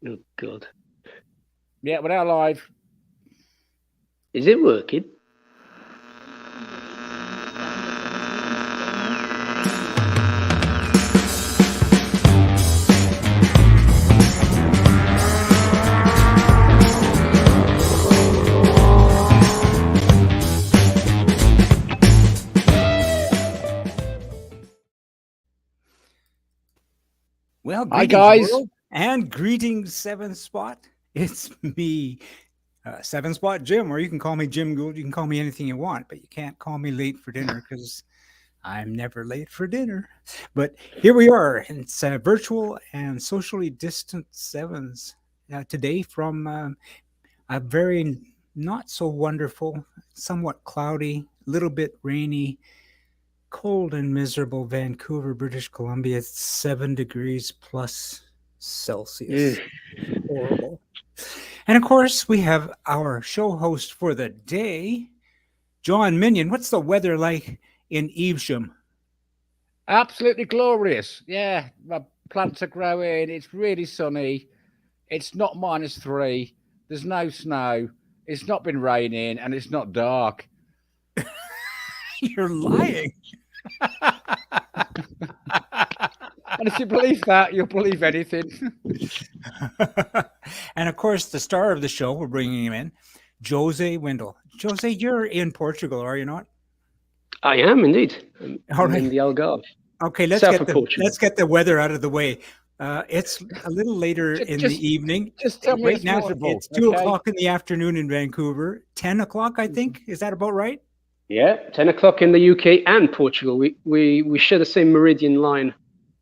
Oh, God. Yeah, we're now live. Is it working? Well, hi greetings, guys, world, and greetings, Seven Spot. It's me, Seven Spot Jim, or you can call me Jim Gould. You can call me anything you want, but you can't call me late for dinner because I'm never late for dinner. But here we are. It's virtual and socially distant Sevens today from a very not so wonderful, somewhat cloudy, a little bit rainy, cold and miserable Vancouver, British Columbia. It's 7 degrees plus Celsius. Horrible. And of course, we have our show host for the day, John Minion. What's the weather like in Evesham? absolutely glorious. Yeah, my plants are growing. It's really sunny. It's not -3. There's no snow. It's not been raining, and it's not dark. You're lying. And if you believe that, you'll believe anything. And of course, the star of the show, we're bringing him in, Jose Windle. Jose, you're in Portugal, are you not? I am indeed. All I'm right. in the Algarve. Okay, South of Portugal. let's get the weather out of the way. It's a little later in the evening. Just tell me Right it's now, miserable. it's 2 okay? o'clock in the afternoon in Vancouver. 10 o'clock, I think. Is that about right? Yeah, 10 o'clock in the UK and Portugal. We share the same meridian line.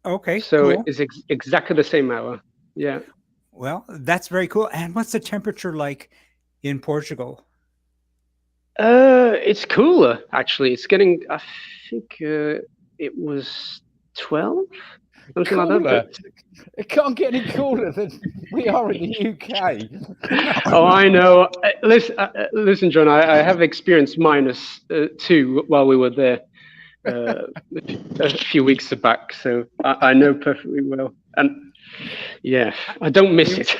Okay, So cool. it's exactly the same hour. Yeah. Well, that's very cool. And what's the temperature like in Portugal? It's cooler, actually. It's getting, I think it was 12? Something like that. Cooler. But... It can't get any cooler than we are in the UK. Oh, I know. Listen, John, I have experienced -2 while we were there a few weeks back, so I know perfectly well. And yeah, I don't miss it.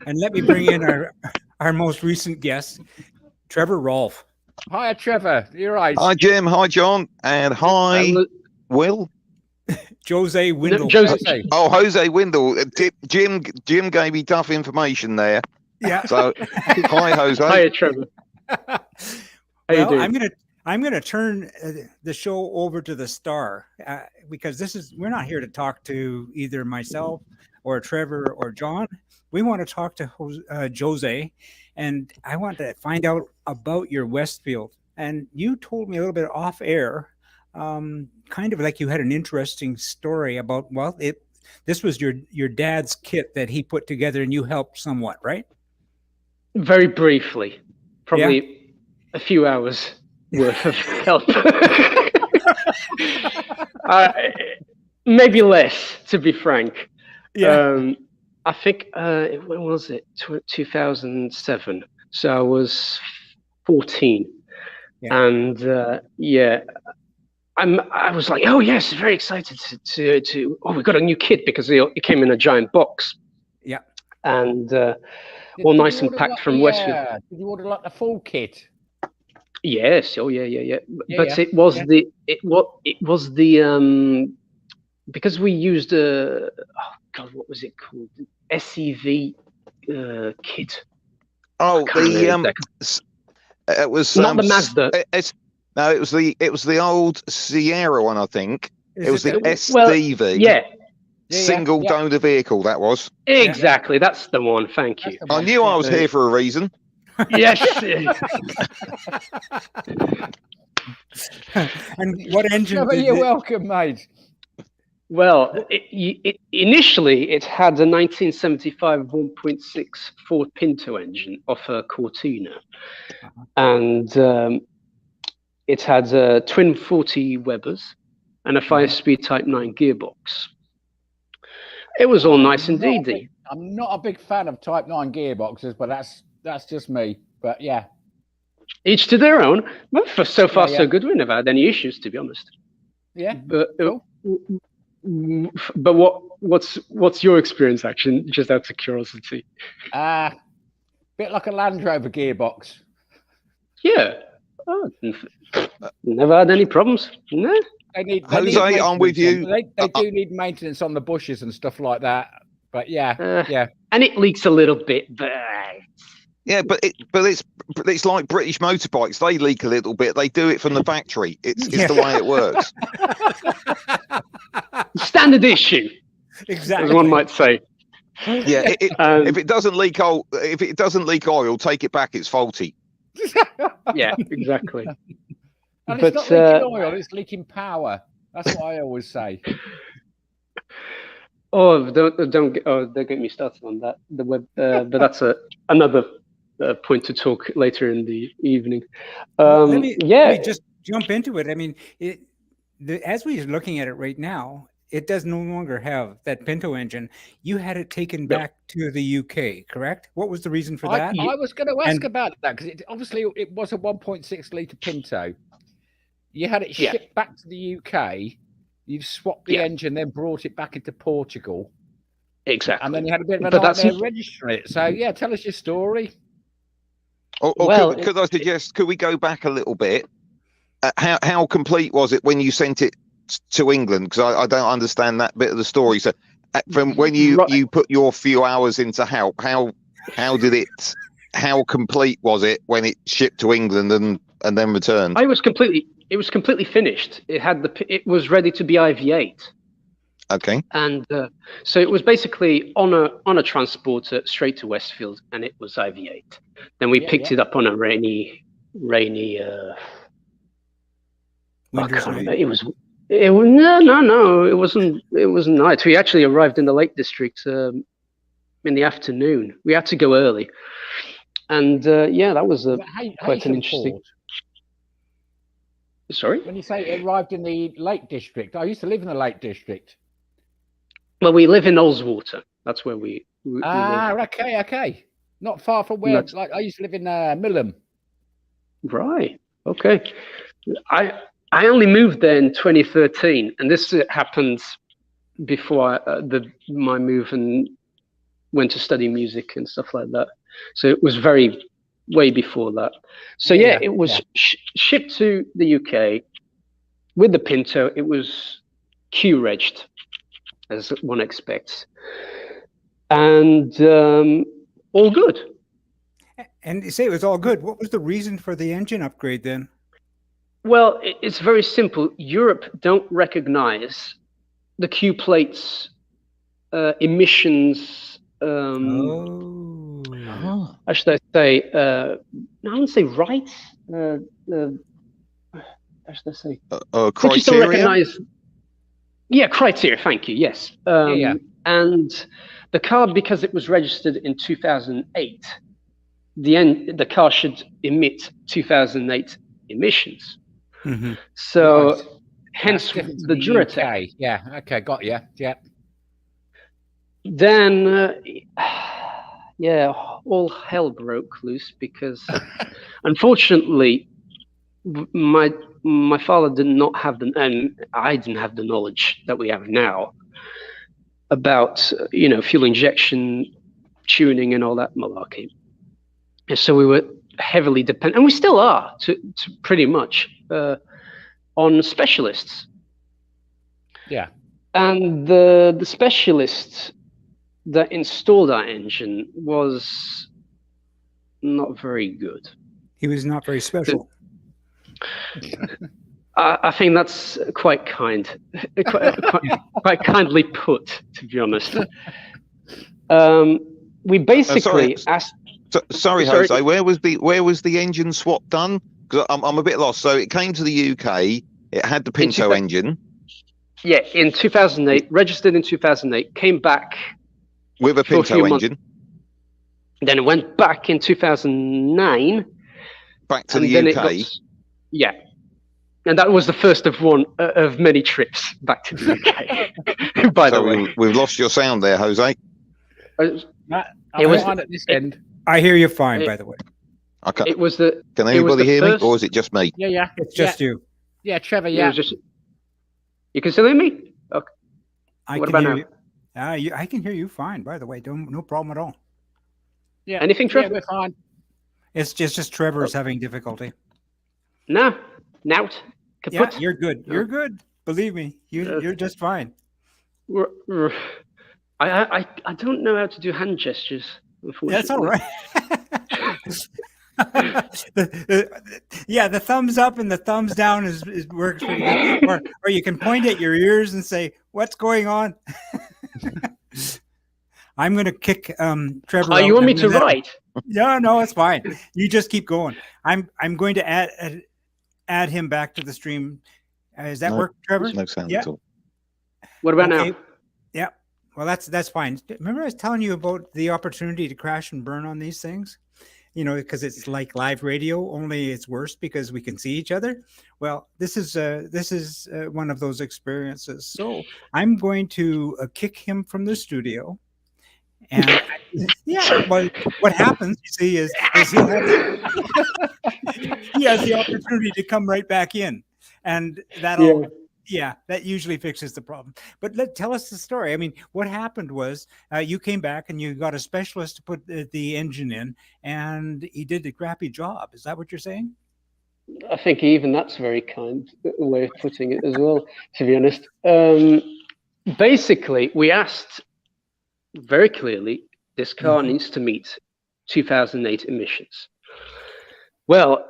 And let me bring in our most recent guest, Trevor Rolfe. Hi, Trevor. You're right. Hi, Jim. Hi, John. And hi, Will. Jose Windle. No, Jose. Oh, Jose Windle. Jim gave me tough information there. Yeah. So, hi, Jose. Hi, Trevor. How you doing? I'm gonna turn the show over to the star because we're not here to talk to either myself or Trevor or John. We want to talk to Jose, and I want to find out about your Westfield. And you told me a little bit off air, kind of like you had an interesting story about. Well, this was your dad's kit that he put together, and you helped somewhat, right? Very briefly, probably a few hours worth of help. Maybe less, to be frank. Yeah. I think when was it? 2007. So I was 14, and I was like, oh yes, very excited to. Oh, we got a new kit because it came in a giant box. Yeah. And all nice and packed from Westfield. Did you order like the full kit? Yes. Oh yeah. But it was the because we used what was it called? The SEV kit. Oh, it was not the Mazda. It was the old Sierra one, I think. It was the SDV. Well, yeah. Single donor vehicle, that was. Exactly, that's the one. Thank you. I knew I was here for a reason. Yes. And what engine? You're welcome, mate. Well, initially it had a 1975 1.6 Ford Pinto engine off a Cortina, and it had twin 40 Webers and a 5-speed Type 9 gearbox. It was all nice and dandy. I'm not a big fan of Type 9 gearboxes, but that's just me. But yeah. Each to their own. Well, so far, so good. We never had any issues, to be honest. Yeah. But cool. But what's your experience, actually, just out of curiosity? Bit like a Land Rover gearbox. Yeah. Oh, never had any problems. No. Jose, I'm with you. They do need maintenance on the bushes and stuff like that. But yeah. And it leaks a little bit, but yeah, but it's like British motorbikes. They leak a little bit. They do it from the factory. It's the way it works. Standard issue, Exactly. as one might say. Yeah, if it doesn't leak oil, take it back. It's faulty. Yeah, exactly. And But, it's not leaking oil; it's leaking power. That's what I always say. Oh, don't get me started on that. The web, but that's another point to talk later in the evening. Let me just jump into it. I mean, as we're looking at it right now, it does no longer have that Pinto engine. You had it taken back to the UK, correct? What was the reason for that? I was going to ask about that because obviously it was a 1.6 litre Pinto. You had it shipped back to the UK. You've swapped the engine, then brought it back into Portugal. Exactly. And then you had a bit of a nightmare registering it. So, yeah, tell us your story. Could I suggest, could we go back a little bit? How complete was it when you sent it to England? Because I don't understand that bit of the story. So from when you put your few hours into help, how complete was it when it shipped to England and then returned? It was completely finished. It was ready to be IV8. Okay. And so it was basically on a transporter straight to Westfield, and it was IV8. Then we picked it up on a rainy. Winter's night. It was no. It wasn't night. We actually arrived in the Lake District in the afternoon. We had to go early, and that was quite an interesting. Port. Sorry? When you say it arrived in the Lake District, I used to live in the Lake District. Well, we live in Ullswater. That's where we live. Okay. Not far from where, I used to live in Millham. Right. Okay. I only moved there in 2013, and this happened before my move and went to study music and stuff like that. So it was way before that. So it was shipped to the UK with the Pinto. It was Q-regged, as one expects, and all good. And you say it was all good. What was the reason for the engine upgrade then? Well, it's very simple. Europe don't recognize the Q plates emissions. How should I say? I wouldn't say rights. How should I say? Criteria. Yeah, criteria. Thank you. Yes. And the car, because it was registered in 2008, the car should emit 2008 emissions. Mm-hmm. So, hence the Duratec. Yeah. Okay. Got you. Yeah. Then, all hell broke loose because, unfortunately, my father did not have and I didn't have the knowledge that we have now about fuel injection, tuning, and all that malarkey. And so we were heavily dependent, and we still are, to pretty much on specialists. Yeah. And the specialist that installed our engine was not very good. He was not very special. I think that's quite quite kindly put, to be honest. We basically asked. Sorry, Jose. Where was the engine swap done? Because I'm a bit lost. So it came to the UK. It had the Pinto engine. Yeah, in 2008, registered in 2008, came back with a Pinto engine. Then it went back in 2009. Back to the UK. And that was the first of many trips back to the UK. By the way, we've lost your sound there, Jose. It was on at this end. I hear you fine, by the way. Okay. It was Can anybody hear me, or is it just me? Yeah. It's just you. Yeah, Trevor. Yeah. You can still hear me? Okay. What about now? I can hear you fine, by the way. No problem at all. Yeah. Anything, Trevor? Yeah, we're fine. It's just Trevor's having difficulty. No. Nout. Yeah, Kaput. you're good. You're good. Believe me, you're just fine. I don't know how to do hand gestures, unfortunately. That's all right. Yeah, the thumbs up and the thumbs down is works pretty good. Or you can point at your ears and say, "What's going on?" I'm going to kick Trevor. Oh, you want me to write? No, it's fine. You just keep going. I'm going to add him back to the stream. Does that work, Trevor? No sound at all. What about now? Yeah. Well, that's fine. Remember I was telling you about the opportunity to crash and burn on these things? You know, because it's like live radio, only it's worse because we can see each other. Well, this is one of those experiences. So I'm going to kick him from the studio. And yeah, but what happens, you see, is he has the opportunity to come right back in, and that'll that usually fixes the problem. But tell us the story. I mean, what happened was you came back and you got a specialist to put the engine in, and he did a crappy job. Is that what you're saying? I think even that's a very kind way of putting it as well, to be honest. Basically, we asked very clearly, this car needs to meet 2008 emissions. Well,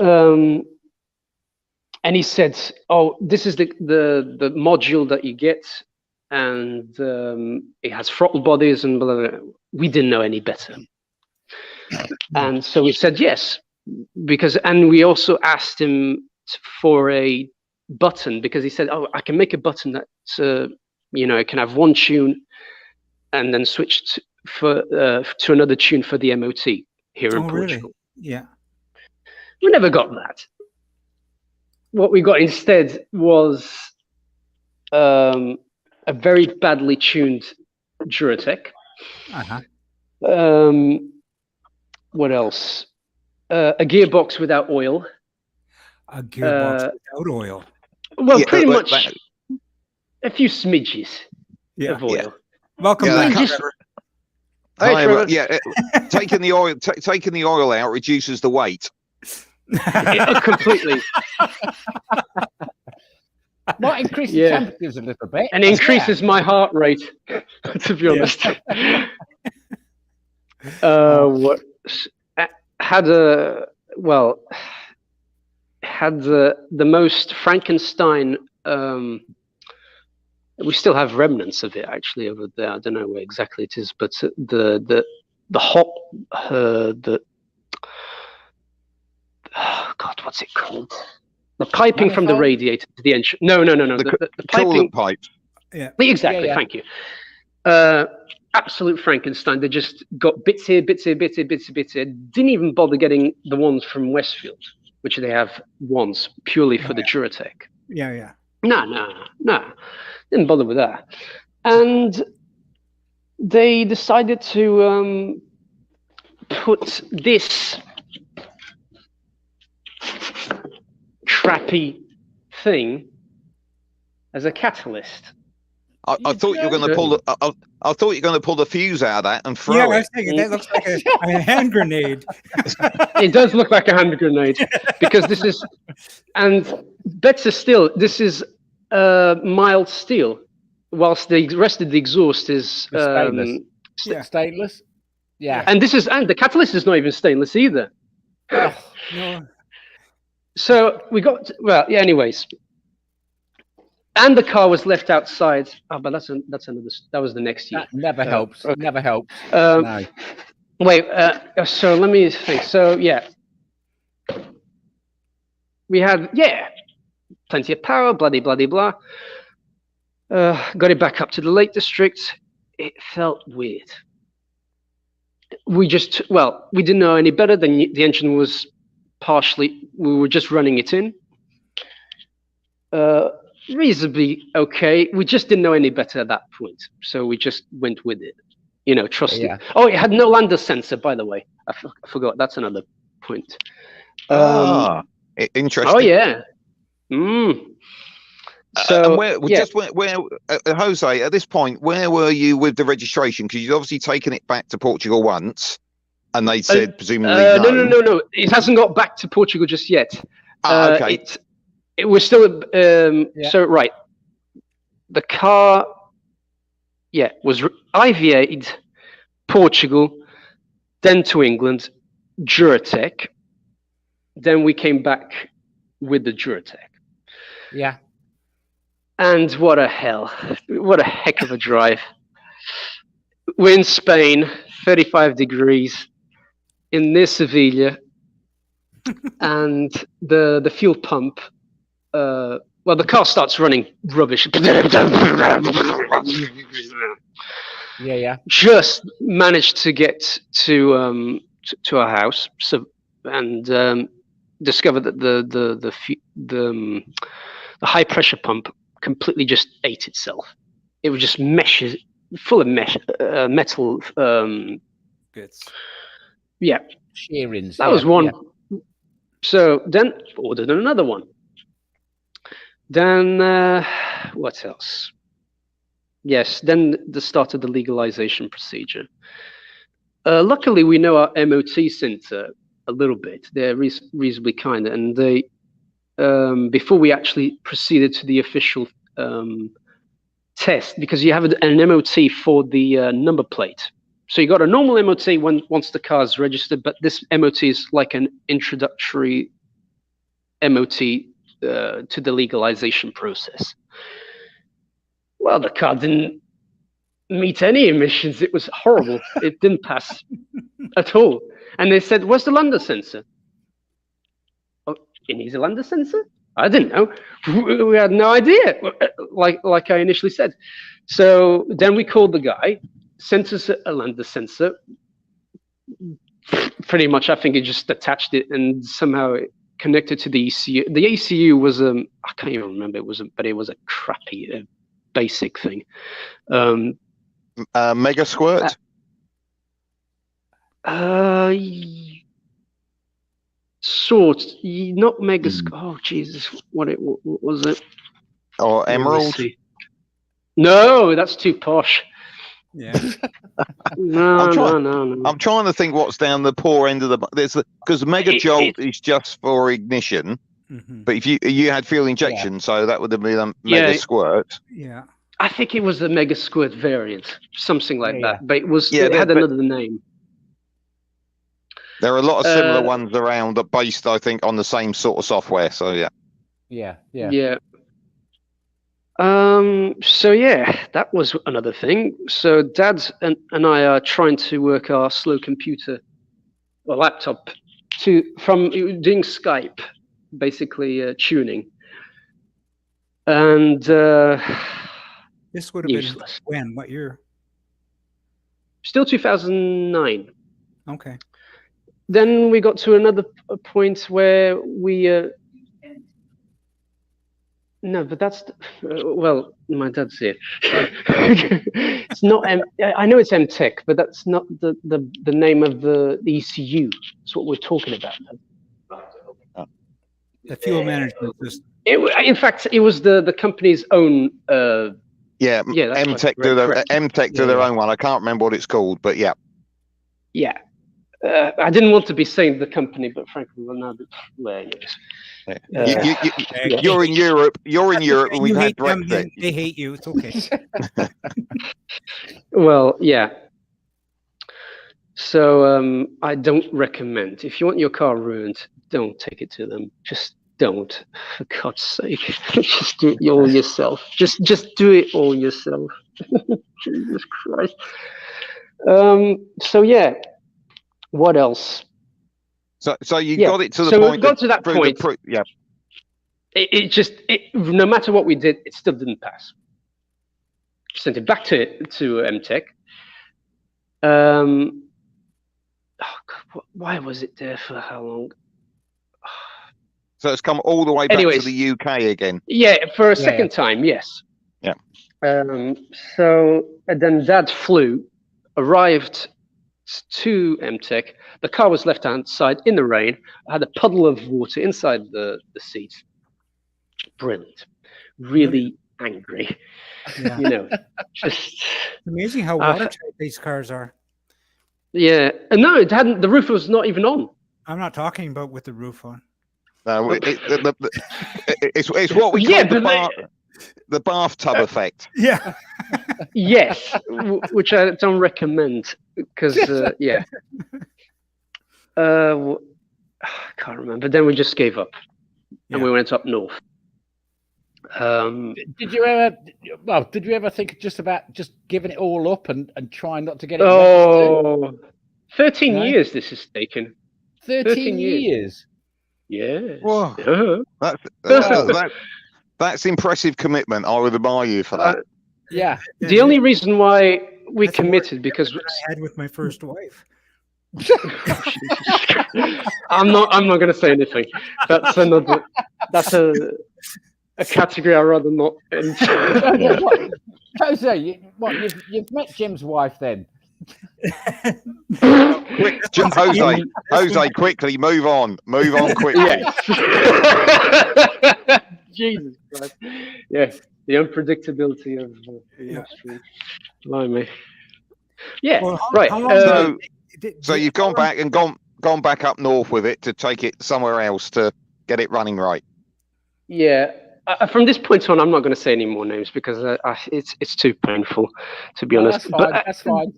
and he said, "Oh, this is the module that you get, and it has throttle bodies and blah, blah, blah." We didn't know any better, and so we said yes, and we also asked him for a button because he said, "Oh, I can make a button that it can have one tune." And then switched to another tune for the MOT here in Portugal. Really? Yeah. We never got that. What we got instead was a very badly tuned Duratec. What else? A gearbox without oil. A gearbox without oil. Well, pretty much a few smidges of oil. Yeah. Welcome back, Trevor. Hey, Trevor. Taking the oil out reduces the weight. Completely. Might increase the temperatures a little bit. And increases my heart rate, to be honest. Had the most Frankenstein. We still have remnants of it actually over there. I don't know where exactly it is, but the God, what's it called? The piping from the radiator to the engine. No. The piping pipe. Yeah. Exactly. Thank you. Absolute Frankenstein. They just got bits here, bits here, bits here, bits here, bits here. Didn't even bother getting the ones from Westfield, which they have ones purely for the Duratec. Yeah. No. Didn't bother with that. And they decided to put this crappy thing as a catalyst. I thought you were going to pull I thought you were going to pull the fuse out of that and throw it. I was thinking that looks like a hand grenade. It does look like a hand grenade because this is, and better still, this is mild steel, whilst the rest of the exhaust is stainless. Yeah, and the catalyst is not even stainless either. No. So we got anyways, and the car was left outside. Oh, but that's another. That was the next year. That never helps. Okay. Never helps. No. Wait. So let me think. So we had plenty of power. Bloody blah. Got it back up to the Lake District. It felt weird. We didn't know any better. The engine was partially. We were just running it in. Reasonably okay. We just didn't know any better at that point, so we just went with it. Trusting. Yeah. Oh, it had no lander sensor, by the way. I forgot. That's another point. Interesting. Oh yeah. So Jose, at this point, where were you with the registration? Because you'd obviously taken it back to Portugal once, and they said presumably no. It hasn't got back to Portugal just yet. Okay. It was still so right. The car, was IVA'd Portugal, then to England, Duratec. Then we came back with the Duratec. Yeah. And what a heck of a drive. We're in Spain, 35 degrees, in near Sevilla, and the fuel pump, the car starts running rubbish. Yeah. Just managed to get to our house, and discovered that the high pressure pump completely just ate itself. It was just full of metal. Bits. Yeah. Shearings. That was one. Yeah. So then ordered another one. Then what else? Yes, then the start of the legalization procedure. Luckily, we know our MOT center a little bit. They're reasonably kind, and they before we actually proceeded to the official test, because you have an MOT for the number plate. So you got a normal MOT once the car is registered, but this MOT is like an introductory MOT to the legalization process. Well, the car didn't meet any emissions. It was horrible. It didn't pass at all. And they said, "Where's the lambda sensor?" Oh, it needs a lambda sensor? I didn't know. We had no idea, like I initially said. So then we called the guy, sent us a lambda sensor. Pretty much, I think he just attached it and somehow it connected to the ECU. The ECU was I can't even remember. But it was a crappy basic thing. Mega Squirt. Sort, not Mega. Oh Jesus, what was it? Or Emerald? No, that's too posh. Yeah. No. I'm trying to think what's down the poor end of because Mega Jolt is just for ignition, but if you had fuel injection, so that would have been a Mega Squirt. Yeah. I think it was a Mega Squirt variant, something like that. But it had another name. There are a lot of similar ones around that based, I think, on the same sort of software. So yeah. So that was another thing. So Dad and I are trying to work our slow computer or laptop from doing Skype, basically tuning. And this would have been when? What year? Still 2009. Okay. Then we got to another point where we no, but that's my dad's here. It's not I know it's MTech, but that's not the name of the ECU. That's what we're talking about. The fuel management system. In fact, it was the company's own. MTech do their own one. I can't remember what it's called, but yeah. Yeah. I didn't want to be saying the company, but frankly, You're in Europe. And we've had Brexit. They hate you. It's okay. Well, yeah. So I don't recommend. If you want your car ruined, don't take it to them. Just don't. For God's sake, just do it all yourself. Just do it all yourself. Jesus Christ. So yeah. What else? So you got it to the point. So we got to that point. It just no matter what we did, it still didn't pass. Sent it back to MTech. Oh God, why was it there for how long? So it's come all the way back to the UK again. Yeah, for a second time, yes. Yeah. So and then Dad flew, arrived to MTech. The car was left outside in the rain. I had a puddle of water inside the seat. Brilliant. really angry. Yeah. You know, just It's amazing how watertight these cars are. yeah. And no, it hadn't. The roof was not even on. I'm not talking about with the roof on. No, it's what we Yeah, call but the bathtub effect. Yeah. yes, which I don't recommend because yeah. I can't remember. Then we just gave up, and we went up north. Did you ever think just about just giving it all up and trying not to get it? Oh, 13 No? years this has taken. 13 years. Yeah. Whoa. That's impressive commitment. I would admire you for that. Yeah. The only reason why we committed because I had with my first wife. I'm not going to say anything. That's another. That's a category I'd rather not enter. Jose, you've met Jim's wife then? Quick, Jose, quickly move on quickly. Yes. Jesus Christ. Yeah, the unpredictability of the industry. Blimey. Yeah, Well, right. So you've gone back and gone back up north with it to take it somewhere else to get it running right. Yeah. From this point on, I'm not going to say any more names because it's too painful, to be honest. That's fine.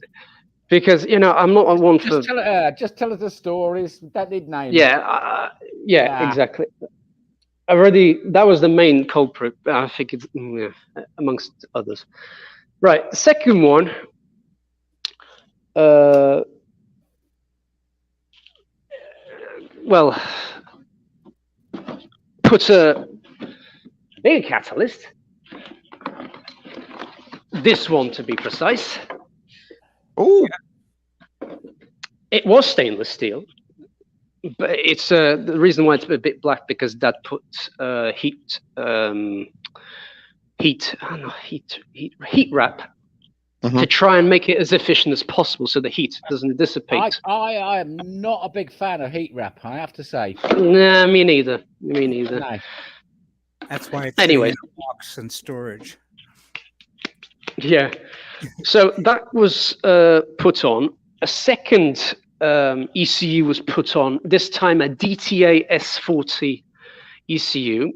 Because I'm not on one for. Just tell us the stories. Don't need names. Yeah, exactly. That was the main culprit. I think it's amongst others. Right. The second one. Well, put a big catalyst. This one, to be precise. Oh, it was stainless steel, but it's the reason why it's a bit black because that put heat wrap to try and make it as efficient as possible so the heat doesn't dissipate. I am not a big fan of heat wrap, I have to say. Nah, me neither. No. That's why it's anyway in a box and storage. Yeah. So that was put on. A second ECU was put on, this time a DTA S40 ECU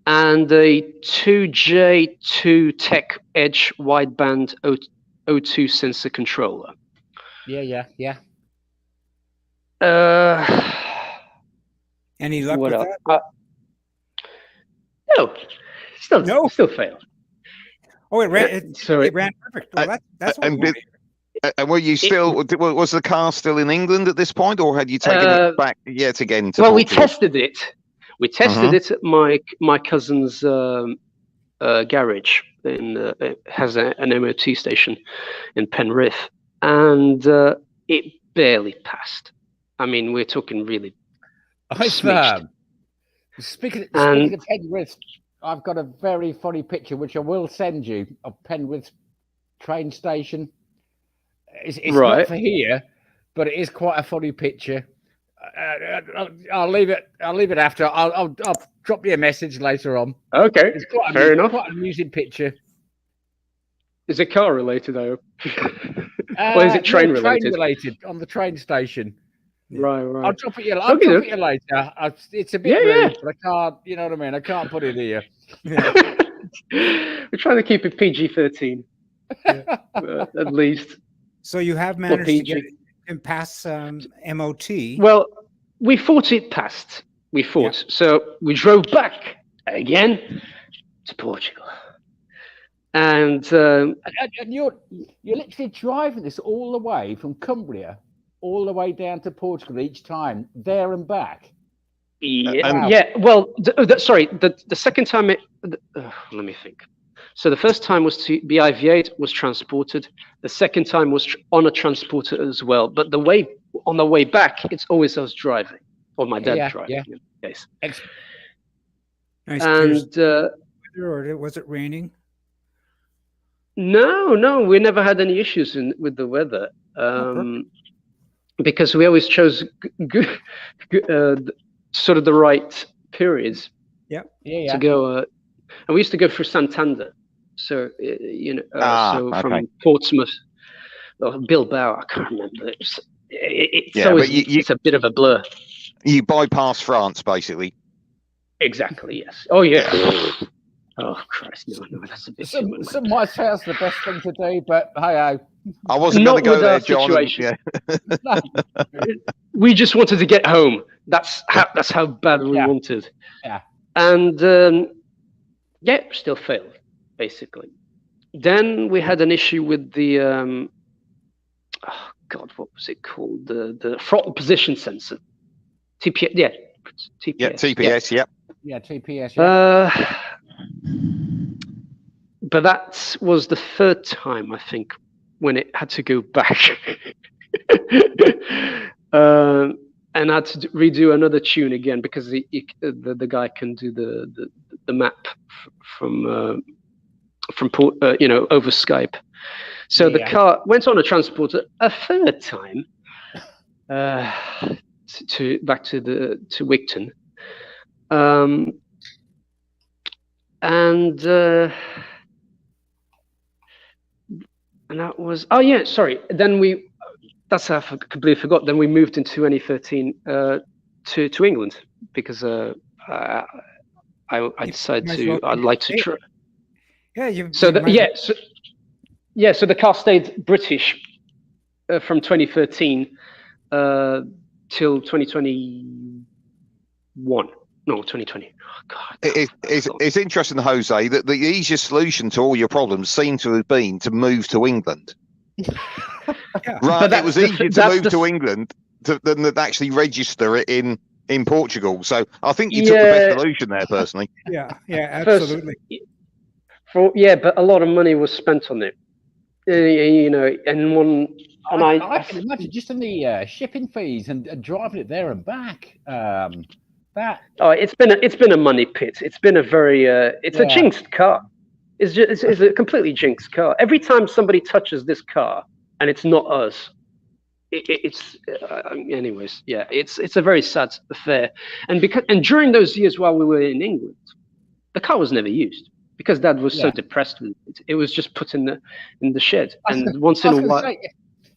and a 2J2 Tech Edge wideband O2 sensor controller. Yeah. Any luck What with else? that? No, still failed. Oh, it ran perfect. Well, that's what and were you still? Was the car still in England at this point, or had you taken it back yet again? To Portugal? We tested it. We tested it at my cousin's garage. It has an MOT station in Penrith, and it barely passed. I mean, we're talking really. Speaking of Penrith, I've got a very funny picture which I will send you of Penrith train station. It's right. Not for here, but it is quite a funny picture. I'll leave it after. I'll drop you a message later on. Okay, it's quite fair enough. Quite an amusing picture. Is it car related, though? Or is it train related? Train related on the train station. Right. I'll drop it you later. It's a bit rude, but I can't. You know what I mean? I can't put it here. We're trying to keep it PG-13, at least. So you have managed to get it past MOT. Well, we thought it passed. So we drove back again to Portugal, and you're literally driving this all the way from Cumbria, all the way down to Portugal each time, there and back. Yeah. Well, sorry. The second time let me think. So the first time was to be IV8, was transported. The second time was on a transporter as well. But on the way back, it's always us driving, or my dad driving. In this case. Nice. And or was it raining? No, we never had any issues with the weather. Because we always chose sort of the right periods. to go. And we used to go through Santander, so from Portsmouth or Bilbao, I can't remember. It's a bit of a blur. You bypass France, basically. Exactly. Yes. Oh yeah. Oh Christ! No, that's a bit. Some might say that's the best thing to do, but hey, I wasn't going to go there, John. We just wanted to get home. That's how bad we wanted. Yeah. And still failed, basically. Then we had an issue with the what was it called? The throttle position sensor. TPS. Yeah. TPS. Yeah. TPS. Yeah. Yeah. TPS. Yeah. But that was the third time, I think, when it had to go back. And I had to redo another tune again because the guy can do the map from over Skype. So the car went on a transporter a third time back to Wigton, and that was sorry. Then that's how I completely forgot. Then we moved in 2013 to England because I decided I'd like to try. Yeah, so the car stayed British from 2013 till 2021. No, 2020. Oh, God. It's interesting, Jose, that the easiest solution to all your problems seemed to have been to move to England. Right, it was easier to move to England than to actually register it in Portugal. So I think you took the best solution there, personally. Yeah, absolutely. But a lot of money was spent on it. I can imagine just in the shipping fees and driving it there and back. It's been a money pit. It's been a very a jinxed car. It's a completely jinxed car. Every time somebody touches this car and it's not us, it's a very sad affair. And during those years while we were in England, the car was never used because Dad was so depressed with it. It was just put in the shed. And once in a while,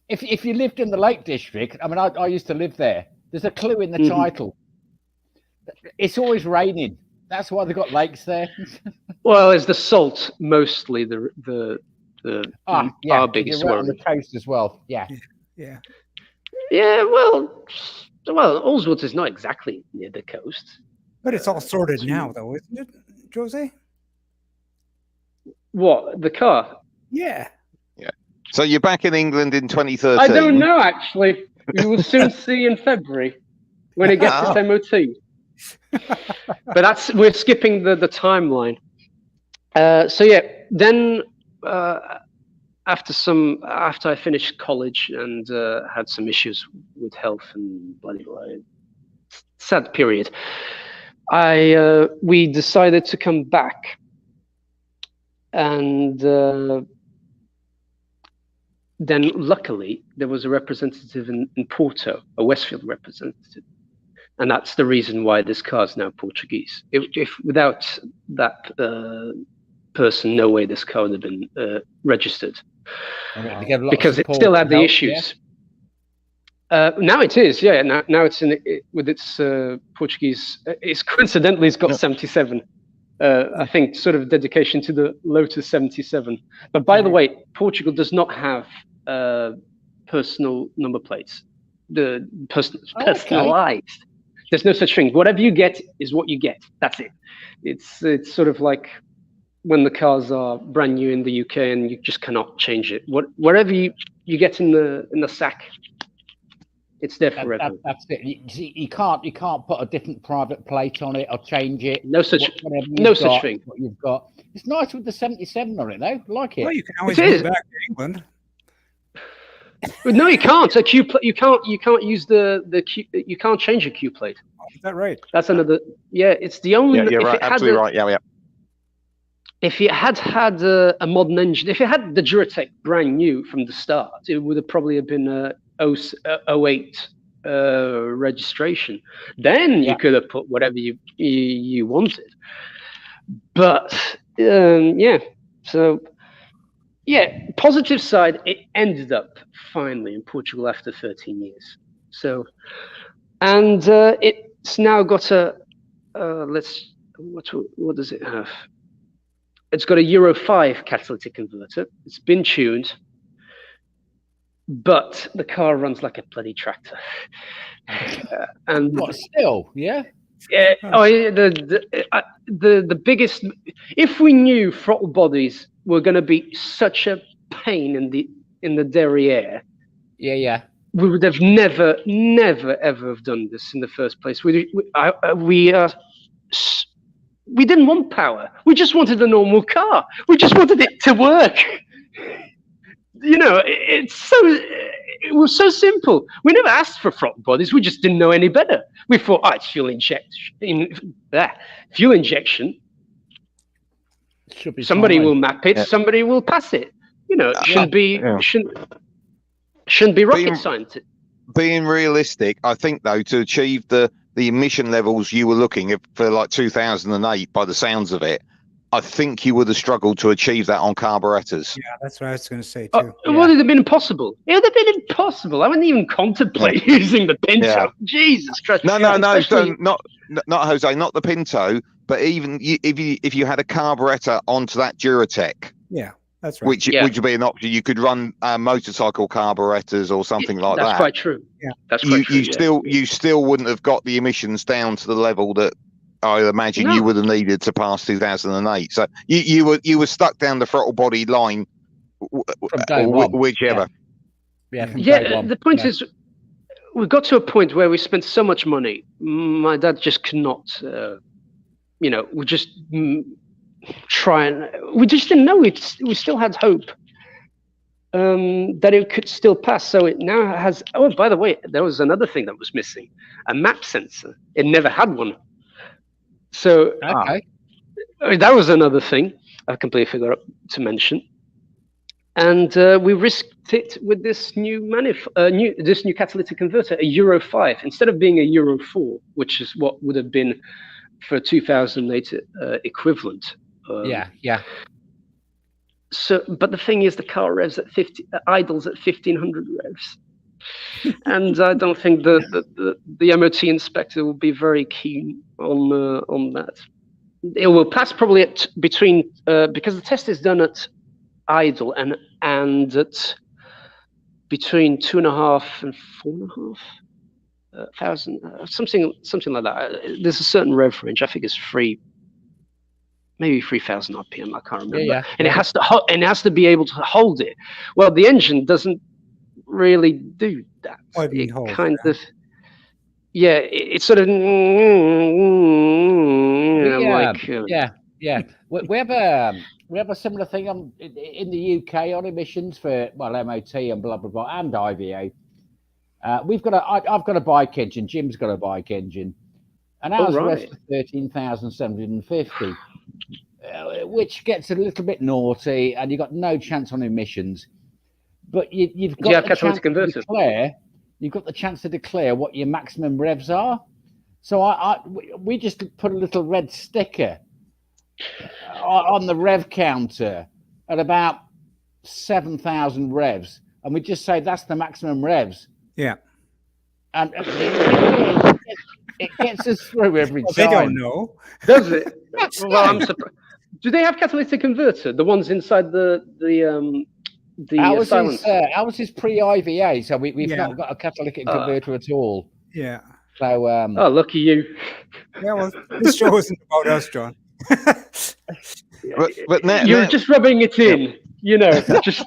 if you lived in the Lake District, I mean, I used to live there. There's a clue in the title. It's always raining. That's why they've got lakes there. Well, it's the salt mostly. Our biggest right worry. On the coast as well. Yeah. Well, Allswoods is not exactly near the coast. But it's all sorted now, though, isn't it, Jose? What, the car? Yeah. So you're back in England in 2013. I don't know, actually. We will soon see in February when it gets its MOT. But we're skipping the timeline. Then after I finished college and had some issues with health and blah, blah, blah, sad period, we decided to come back, and then luckily there was a representative in Porto, a Westfield representative. And that's the reason why this car is now Portuguese. If without that person, no way this car would have been registered. Because it still had the issues. Yeah. Now it is, Now it's with its Portuguese. It's coincidentally it's got 77. I think sort of dedication to the Lotus 77. But by the way, Portugal does not have personal number plates. The personalized. There's no such thing. Whatever you get is what you get. That's it. It's sort of like when the cars are brand new in the UK and you just cannot change it. Whatever you get in the sack, it's there forever. That's it. You can't put a different private plate on it or change it. No such thing. What you've got. It's nice with the 77 on it, though. I like it. Well, you can always move back to England. No, you can't. You can't use you can't change a Q plate. Is that right? That's another. Yeah, it's the only. Yeah, you're right. Absolutely right. Yeah. If it had a modern engine, if it had the Duratec brand new from the start, it would have probably been a 08 registration. Then you could have put whatever you wanted. But so positive side, it ended up finally in Portugal after 13 years. So, and it's now got a what does it have? It's got a Euro 5 catalytic converter. It's been tuned, but the car runs like a bloody tractor. And what, still, yeah. The biggest. If we knew throttle bodies were going to be such a pain in the derriere, we would have never ever have done this in the first place. We didn't want power. We just wanted a normal car. We just wanted it to work. You know, it was so simple. We never asked for throttle bodies. We just didn't know any better. We thought, it's fuel injection. Fuel injection. Should be somebody fine. will map it. Somebody will pass it. You know, it shouldn't be rocket science. Being realistic, I think though, to achieve the emission levels you were looking at for like 2008, by the sounds of it, I think you would have struggled to achieve that on carburetors. Yeah, that's what I was going to say too. It would have been impossible. It would have been impossible. I wouldn't even contemplate using the Pinto. Yeah. Jesus Christ! No. So not Jose, not the Pinto, but even if you had a carburetor onto that Duratec. Yeah, that's right. Which would be an option. You could run motorcycle carburetors or something like that. That's quite true. Yeah, that's quite true. You still wouldn't have got the emissions down to the level that I imagine you would have needed to pass 2008. So you were stuck down the throttle body line, whichever. The point is, we got to a point where we spent so much money. My dad just could not. We just try and we just didn't know it. We still had hope that it could still pass. So it now has. Oh, by the way, there was another thing that was missing: a map sensor. It never had one. So that was another thing I completely forgot to mention, and we risked it with this new catalytic converter, a Euro 5, instead of being a Euro 4, which is what would have been for 2008 equivalent. So, but the thing is, the car revs at idles at 1500 revs. And I don't think the MOT inspector will be very keen on that. It will pass probably at between because the test is done at idle and at between 2.5 and 4.5 thousand, something like that. There's a certain rev range. I think it's maybe 3,000 RPM. I can't remember. And it has to be able to hold it. Well, the engine doesn't really do that. It's sort of we have a similar thing in the UK on emissions for MOT and blah blah blah and IVA. I've got a bike engine. Jim's got a bike engine, and ours revs for 13,750, which gets a little bit naughty, and you've got no chance on emissions. But you've got the chance to declare. You've got the chance to declare what your maximum revs are. So we just put a little red sticker on the rev counter at about 7,000 revs, and we just say that's the maximum revs. Yeah, and it gets us through every time. They don't know, does it? Well, I'm surprised. Do they have catalytic converter? The ones inside the ours is pre-IVA, so we've not got a catalytic converter at all. Yeah. So lucky you. Yeah, well, this show isn't about us, John. but now, you're just rubbing it in, just.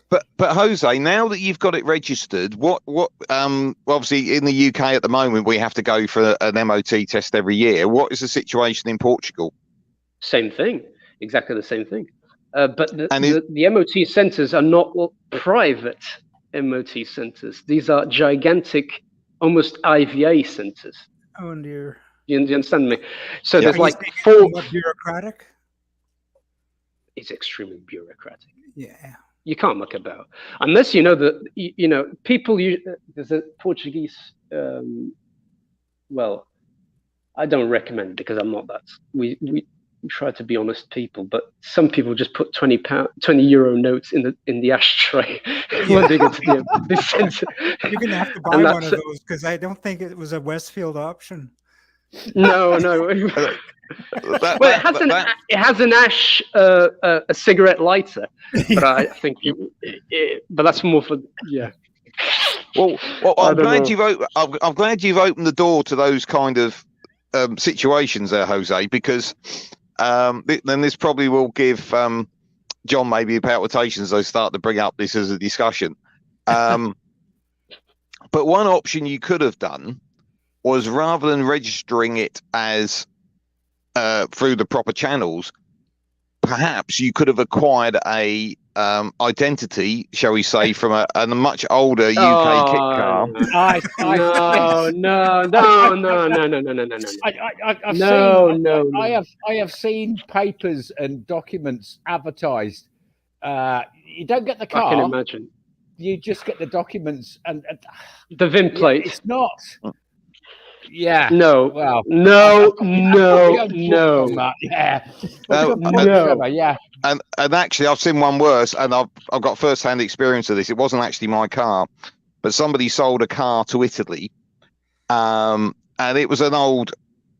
But Jose, now that you've got it registered, what obviously in the UK at the moment we have to go for an MOT test every year. What is the situation in Portugal? Same thing, exactly the same thing. But the MOT centres are not private MOT centres. These are gigantic, almost IVA centres. Oh dear. You understand me? So there's like four. Bureaucratic. It's extremely bureaucratic. Yeah. You can't muck about unless you know that people. There's a Portuguese. Well, I don't recommend it because I'm not that. We try to be honest people, but some people just put €20 notes in the ashtray when they get to the center. You're gonna have to buy one of those because I don't think it was a Westfield option. No. Well, it has an ash, a cigarette lighter, but I think, but that's more for Well, I'm glad you've opened the door to those kind of situations there, Jose, because then this probably will give John maybe palpitations. They start to bring up this as a discussion. But one option you could have done was, rather than registering it as through the proper channels, perhaps you could have acquired a identity, shall we say, from a much older UK kit car. No. I have seen papers and documents advertised. You don't get the car. I can imagine. You just get the documents and the VIN plate. It's not. Yeah. No. Well. No. Yeah. No. And actually, I've seen one worse, and I've got first-hand experience of this. It wasn't actually my car, but somebody sold a car to Italy, and it was an old.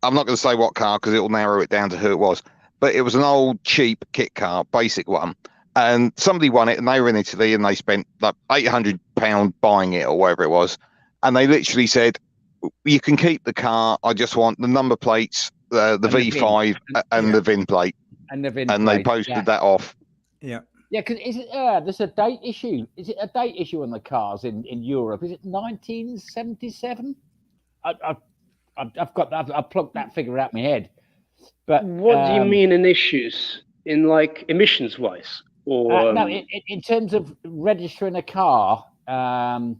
I'm not going to say what car because it will narrow it down to who it was, but it was an old cheap kit car, basic one. And somebody won it, and they were in Italy, and they spent like £800 buying it or whatever it was, and they literally said, "You can keep the car. I just want the number plates, the V5, and the VIN plate." And the VIN and plate, they posted that off. Yeah. Yeah, because is it? There's a date issue. Is it a date issue on the cars in Europe? Is it 1977? I've plugged that figure out in my head. But what do you mean in issues? In like emissions wise? Or no, in terms of registering a car on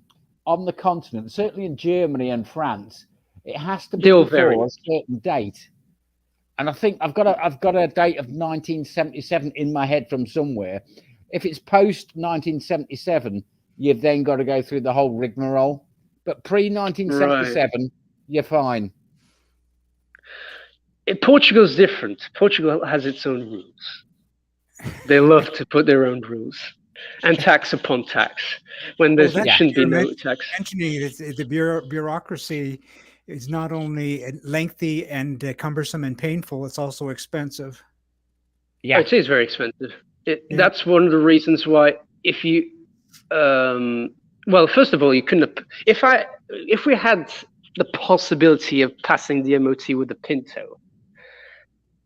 the continent, certainly in Germany and France, it has to be before a certain date. And I think I've got a date of 1977 in my head from somewhere. If it's post 1977, you've then got to go through the whole rigmarole. But pre 1977, you're fine. Portugal's different. Portugal has its own rules. They love to put their own rules and tax upon tax when there shouldn't be no tax. Mentioning the bureaucracy is not only lengthy and cumbersome and painful; it's also expensive. Yeah, it is very expensive. That's one of the reasons why. If you, well, first of all, you couldn't. If we had the possibility of passing the MOT with a Pinto,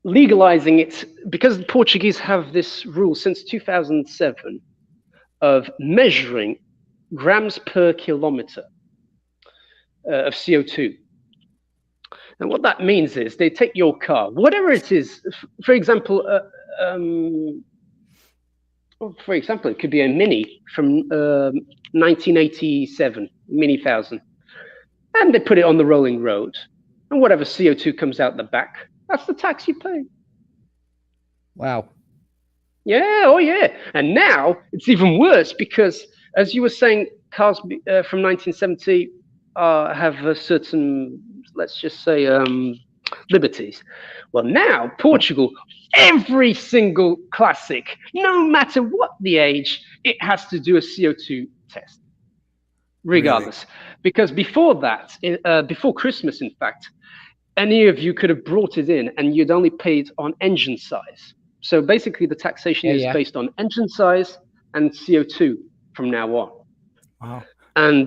legalizing it, because the Portuguese have this rule since 2007 of measuring grams per kilometer of CO2. And what that means is they take your car, whatever it is, for example, it could be a Mini from 1987, Mini 1000, and they put it on the rolling road, and whatever CO2 comes out the back, that's the tax you pay. Wow. Yeah, oh yeah. And now it's even worse because, as you were saying, cars from 1970 have a certain, let's just say, liberties. Well, now Portugal, every single classic, no matter what the age, it has to do a CO2 test, regardless. Really? Because before that, before Christmas, in fact, any of you could have brought it in and you'd only paid on engine size. So basically the taxation is based on engine size and CO2 from now on. Wow. And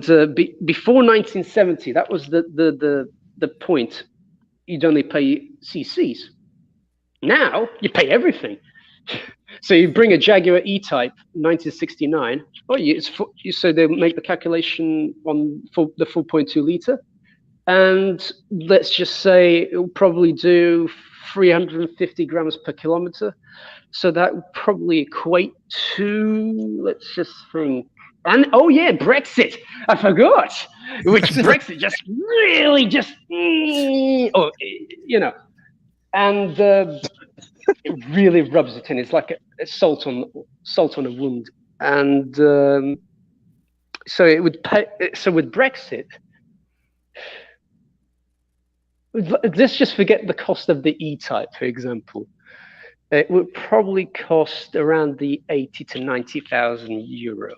before 1970, that was the point. You'd only pay CCs. Now you pay everything. So you bring a Jaguar E-Type 1969. So they make the calculation on the 4.2 liter. And let's just say it will probably do 350 grams per kilometer. So that would probably equate to, let's just think. And Brexit. I forgot. Which Brexit just really and it really rubs it in. It's like a salt on a wound. and so it would pay. So with Brexit, let's just forget the cost of the E-Type, for example. It would probably cost around the 80 to 90,000 euros.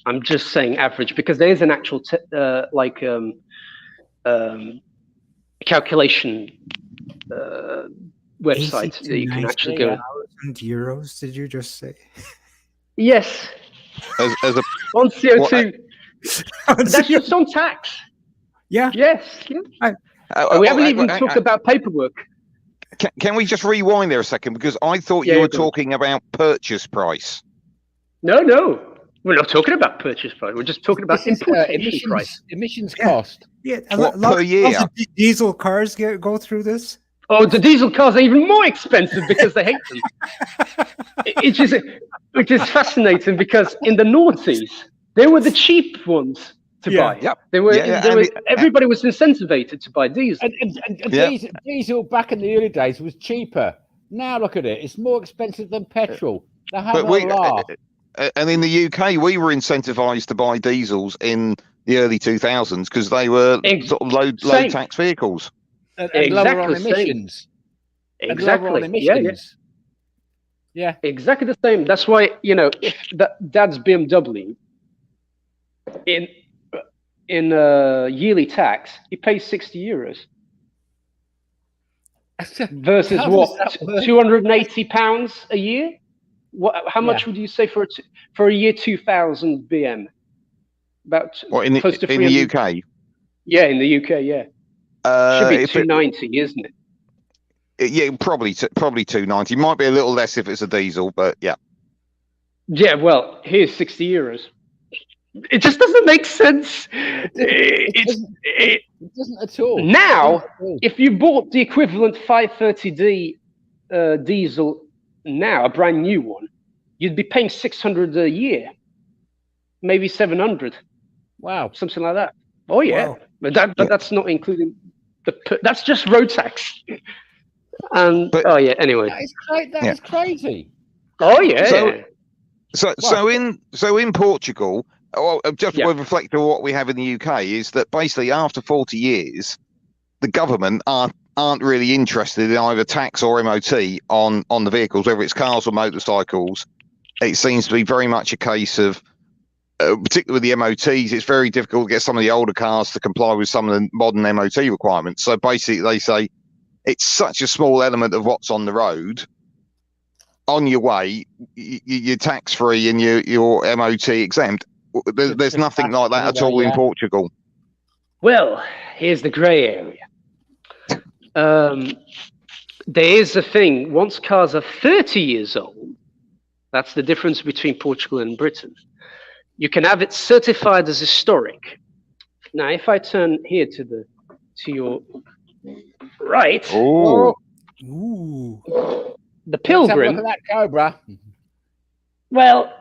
I'm just saying average because there is an actual calculation website that you can actually go. Euros? Did you just say? Yes. As a on CO2. That's just on tax. Yeah. Yes. Yeah. We haven't even talked about paperwork. Can we just rewind there a second? Because I thought you were talking about purchase price. No. We're not talking about purchase price. We're just talking about importation price. Emissions cost. Yeah. Per year? Lots of diesel cars go through this. Oh, the diesel cars are even more expensive because they hate them. Which is fascinating because in the noughties, they were the cheap ones to buy. Yep. Everybody was incentivized to buy diesel. And diesel back in the early days was cheaper. Now look at it; it's more expensive than petrol. And in the UK, we were incentivized to buy diesels in the early 2000s because they were sort of low tax vehicles. And lower on emissions. Exactly. Lower on emissions. Yeah. Exactly the same. That's why if Dad's BMW in yearly tax, he pays 60 euros versus what, 280 pounds a year? How much would you say for a year 2000 BM? About close to 300. In the UK. Yeah, in the UK, yeah. Should be 290, isn't it? Yeah, probably 290. Might be a little less if it's a diesel, but yeah. Yeah, well, here's 60 euros. It just doesn't make sense. It doesn't at all. Now, if you bought the equivalent 530D diesel now, a brand new one, you'd be paying 600 a year, maybe 700. Wow, something like that. Oh yeah, wow. But that's not including that's just road tax. And anyway, that is crazy. Oh yeah. So in Portugal, just with reflect on what we have in the UK is that basically after 40 years, the government aren't really interested in either tax or MOT on the vehicles, whether it's cars or motorcycles. It seems to be very much a case of, particularly with the MOTs, it's very difficult to get some of the older cars to comply with some of the modern MOT requirements. So basically they say it's such a small element of what's on the road. On your way, you're tax-free and you're MOT exempt. There's nothing like that at all in Portugal. Well, here's the grey area. There is a thing, once cars are 30 years old, that's the difference between Portugal and Britain, you can have it certified as historic. Now, if I turn here to your right, the Pilgrim. Look at that Cobra. Well,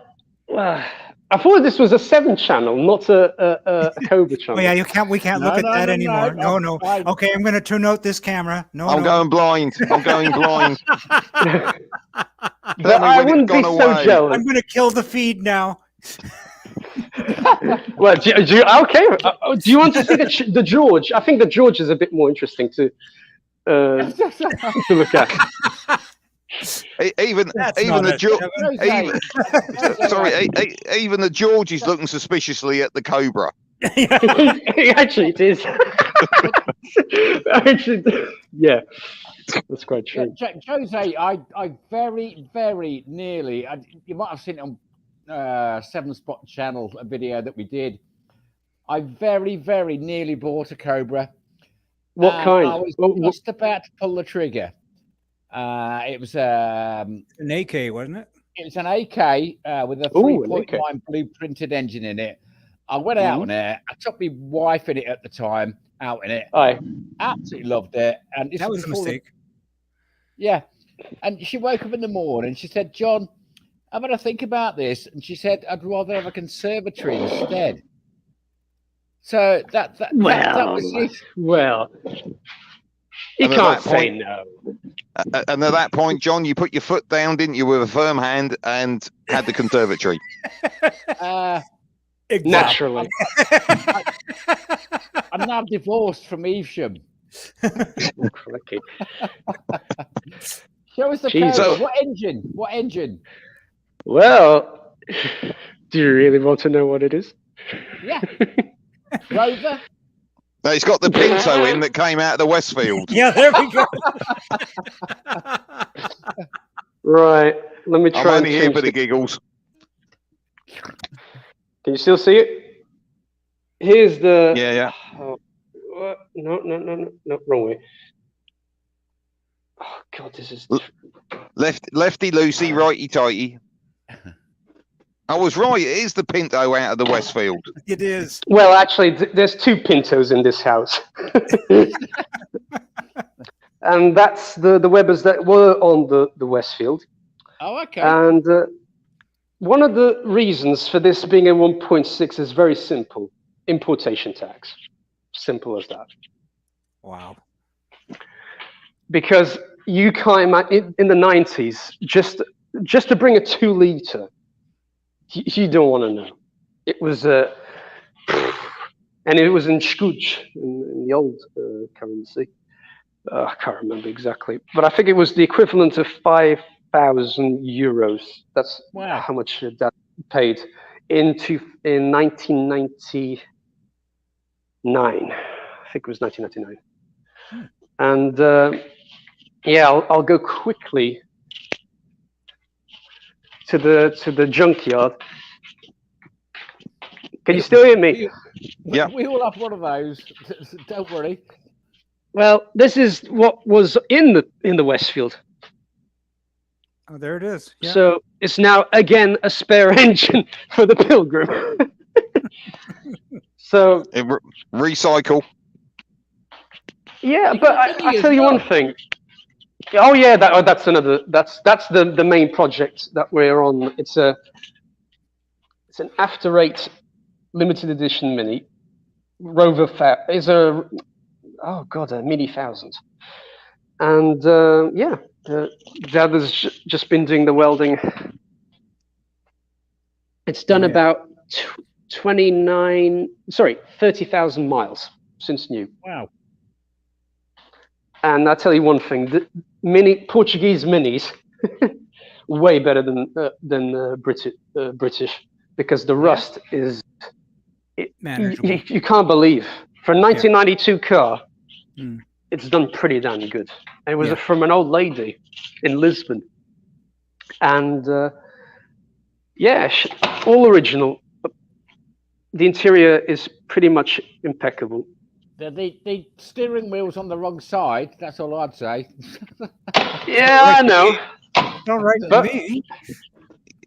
I thought this was a 7-channel, not a Cobra channel. Oh yeah, we can't look at that anymore. No. Okay, I'm going to turn out this camera. I'm going blind. I'm going blind. But I wouldn't be so jealous. I'm going to kill the feed now. Well, do you want to see the George? I think the George is a bit more interesting to look at. Even the George is looking suspiciously at the Cobra. Actually, it is. Actually, yeah, that's quite true. Jose, I very, very nearly. You might have seen it on 7 Spot channel, a video that we did. I very, very nearly bought a Cobra. What kind? I was just about to pull the trigger. It was an AK, wasn't it? It was an AK with a 3.9 blueprinted engine in it. I went out on it. I took my wife in it at the time, out in it. I absolutely loved it. And that was a mistake. Yeah. And she woke up in the morning. She said, "John, I'm going to think about this." And she said, "I'd rather have a conservatory instead." So that was it. Well, You And at can't that say point- no. And at that point, John, you put your foot down, didn't you, with a firm hand, and had the conservatory. Naturally. I'm now divorced from Evesham. Crikey. Show us the Jesus. car. What engine? What engine? Well, do you really want to know what it is? Yeah. Rover. No, it's got the Pinto in that came out of the Westfield. Yeah, there we go. Right. Let me I'm try and only here change for the the... giggles. Can you still see it? Here's the... Yeah. Oh, no, wrong way. Oh, God, this is... Lefty loosey, righty tighty. I was right. It is the Pinto out of the Westfield. It is. Well, actually, there's two Pintos in this house. And that's the Webbers that were on the Westfield. Oh, okay. And one of the reasons for this being a 1.6 is very simple. Importation tax. Simple as that. Wow. Because you can't imagine, in the 90s, just to bring a 2-liter, you don't want to know. It was, and it was in Skuj, in the old currency. I can't remember exactly, but I think it was the equivalent of 5,000 euros. That's Wow. how much that paid in 1999. I think it was 1999. And yeah, I'll go quickly to the junkyard. Can you still hear me? Yeah. We all have one of those. Don't worry. Well, this is what was in the Westfield. Oh, there it is. Yeah. So it's now again a spare engine for the Pilgrim. So Recycle. yeah, but I tell you one thing. Oh yeah, that's another. That's the main project that we're on. It's an After 8 limited edition Mini. Rover is a Mini 1000. And yeah, Dad has just been doing the welding. It's done about 30,000 miles since new. Wow. And I'll tell you one thing: the Portuguese minis way better than British, because the rust is Manageable. you can't believe for a 1992 car. It's done pretty damn good. And it was from an old lady in Lisbon, and all original. The interior is pretty much impeccable. The steering wheel's on the wrong side. That's all I'd say. Yeah, I know. All right, But- me.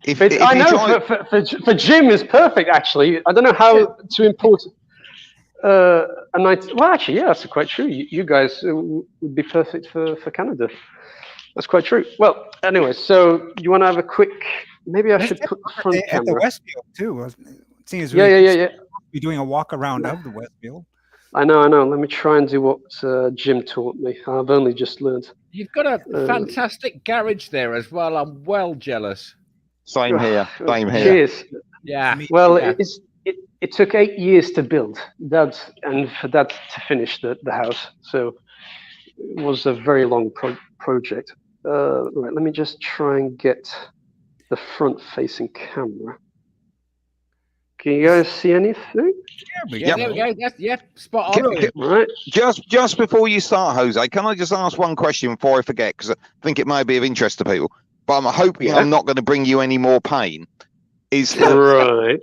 I know for Jim is perfect. Actually, I don't know how to import a night. Well, actually, yeah, that's quite true. You guys would be perfect for Canada. That's quite true. Well, anyway, so you want to have a quick? Maybe I should put the front At the camera. Westfield too. It seems Yeah. Be doing a walk around of the Westfield. I know. Let me try and do what Jim taught me. I've only just learned. You've got a fantastic garage there as well. I'm well jealous. Same here. Same here. Cheers. Yeah. Well, Yeah. it took 8 years to build, and for Dad to finish the house. So it was a very long project. Right, let me just try and get the front-facing camera. Can you guys see anything? Yeah, there we go. Spot on. Right. Just before you start, Jose, can I just ask one question before I forget? Because I think it may be of interest to people. But I'm hoping I'm not going to bring you any more pain. Is that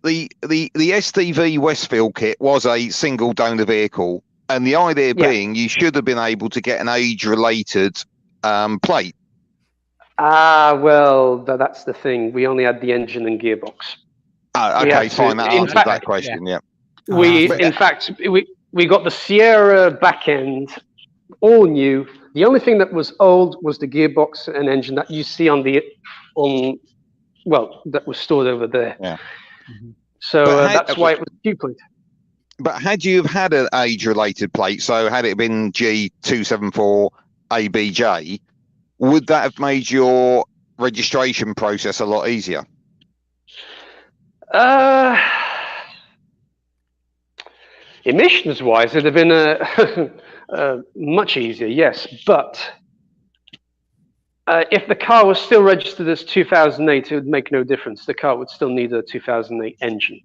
the STV Westfield kit was a single donor vehicle, and the idea being you should have been able to get an age-related plate. Well, that's the thing. We only had the engine and gearbox. Okay, fine. That answers that question. Yeah. In fact, we got the Sierra back end, all new. The only thing that was old was the gearbox and engine that you see that was stored over there. Yeah. So that's why it was duplicate. But had you have had an age-related plate, so had it been G274 ABJ, would that have made your registration process a lot easier? Emissions-wise, it'd have been much easier, yes. But if the car was still registered as 2008, it would make no difference. The car would still need a 2008 engine.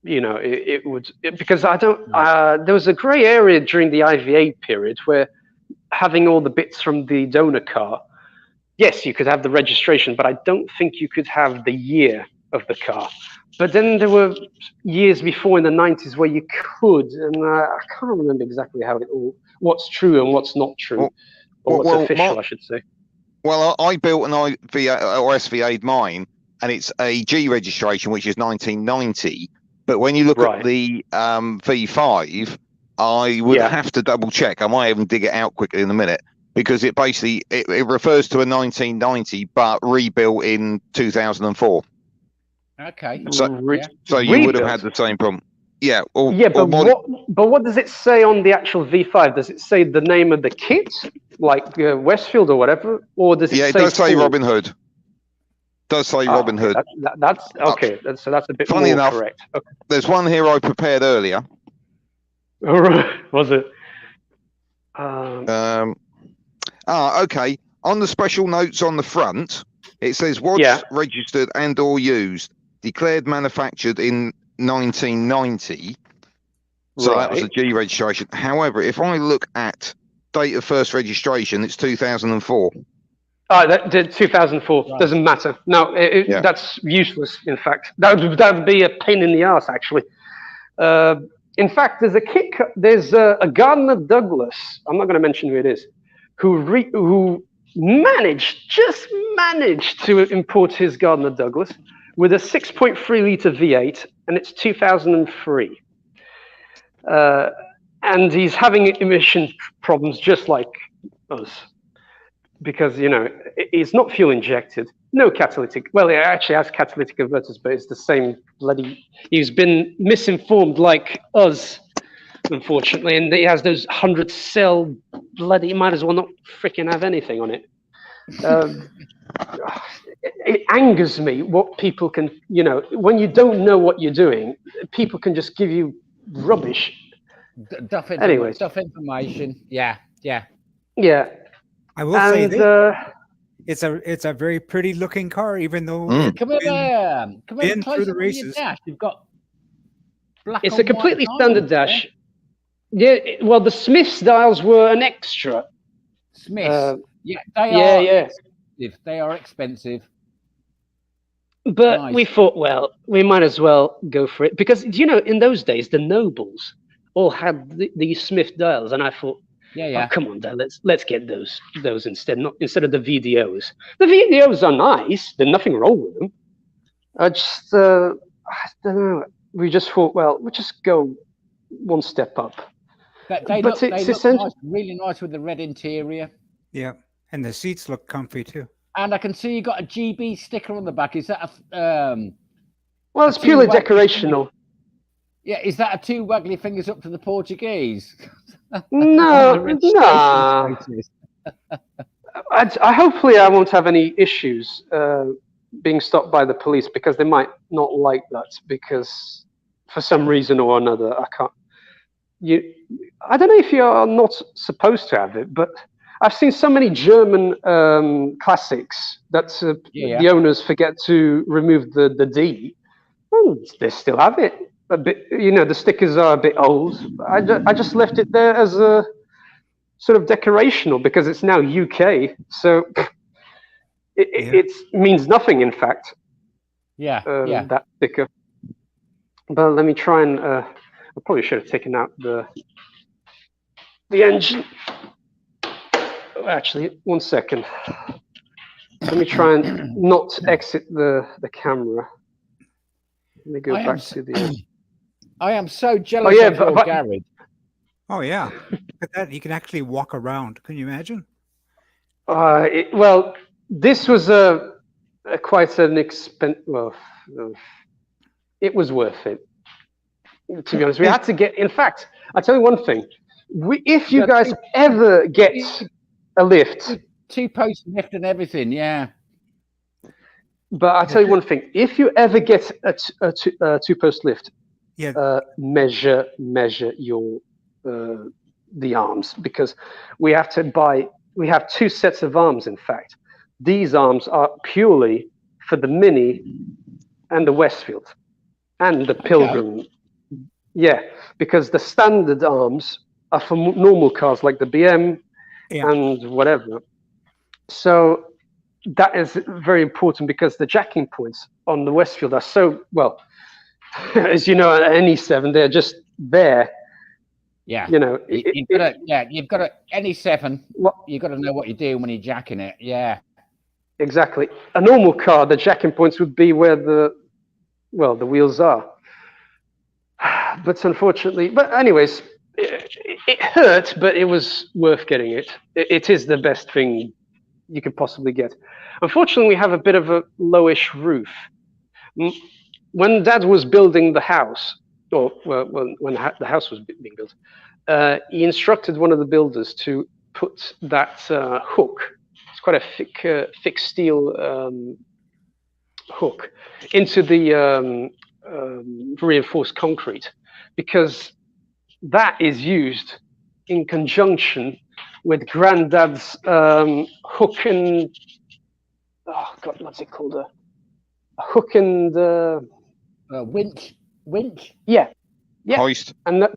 You know, it would, because I don't, there was a grey area during the IVA period where having all the bits from the donor car, yes, you could have the registration, but I don't think you could have the year of the car. But then there were years before in the 90s where you could, and I can't remember exactly how it all, what's true and what's not true, or what's official, I should say. Well, I built an IVA or SVA'd mine, and it's a G registration, which is 1990. But when you look at the V5, I would have to double check. I might even dig it out quickly in a minute, because it basically it refers to a 1990, but rebuilt in 2004. Okay. So you would have had the same problem. Yeah. But what does it say on the actual V5? Does it say the name of the kit, like Westfield or whatever, or does it say? Yeah, it does say Robin Hood. Does say Robin Hood. That's okay. So that's a bit funny more enough. Correct. Okay. There's one here I prepared earlier. All right. Was it? Okay. On the special notes on the front, it says WADS registered and/or used, declared manufactured in 1990. So that was a G registration. However, if I look at date of first registration, it's 2004. That 2004 doesn't matter. No, that's useless. In fact, that would be a pain in the ass, actually. In fact, there's a Gardner Douglas. I'm not going to mention who it is, who just managed to import his Gardner Douglas with a 6.3 liter V8, and it's 2003. And he's having emission problems just like us. Because, you know, it's not fuel injected, no catalytic. Well, it actually has catalytic converters, but it's the same bloody. He's been misinformed like us, unfortunately, and he has those 100-cell bloody. You might as well not freaking have anything on it. It angers me what people can, you know, when you don't know what you're doing, people can just give you rubbish. Stuff information. Yeah. I will say this. It's a very pretty looking car, even though come in through the races. Dash. You've got black. It's a completely standard dash. Yeah, well, the Smiths dials were an extra. Smiths, they are expensive. But we thought, well, we might as well go for it because, you know, in those days the nobles all had these Smith dials, and I thought. Oh, come on, Dad. Let's get those instead of the VDOs. The VDOs are nice. There's nothing wrong with them. I don't know. We just thought, well, we'll just go one step up. They look nice, really nice with the red interior. Yeah, and the seats look comfy too. And I can see you got a GB sticker on the back. Is that a? Well, it's purely decorational. Yeah, is that a two waggly fingers up to the Portuguese? No. Hopefully I won't have any issues being stopped by the police because they might not like that because for some reason or another I can't. I don't know if you are not supposed to have it, but I've seen so many German classics that the owners forget to remove the D. Well, they still have it. A bit, you know, the stickers are a bit old. I just left it there as a sort of decorational because it's now UK, so it means nothing. In fact, that sticker. But let me try and. I probably should have taken out the engine. Oh, actually, 1 second. Let me try and not exit the camera. Let me go back to the. I am so jealous of your garage. Oh yeah, look at that! You can actually walk around. Can you imagine? Well, this was quite an expense. Well, it was worth it. To be honest, we had to get. In fact, I'll tell you one thing. If you guys ever get a lift, 2-post lift and everything, yeah. But I'll tell you one thing: if you ever get a 2-post lift, measure your the arms, because we have to buy. We have 2 sets of arms. In fact, these arms are purely for the Mini and the Westfield and the Pilgrim. Okay. Yeah, because the standard arms are for normal cars like the BM and whatever. So that is very important, because the jacking points on the Westfield are so, well, as you know, at any 7, they're just there. Yeah. You know, you've got any 7. You've got to know what you're doing when you're jacking it. Yeah. Exactly. A normal car, the jacking points would be where the wheels are. But unfortunately, anyways, it hurt, but it was worth getting it. It is the best thing you could possibly get. Unfortunately, we have a bit of a lowish roof. When Dad was building the house, or when the house was being built, he instructed one of the builders to put that hook. It's quite a thick steel hook into the reinforced concrete, because that is used in conjunction with Granddad's hook and what's it called? A hook and winch. Yeah. Hoist. And that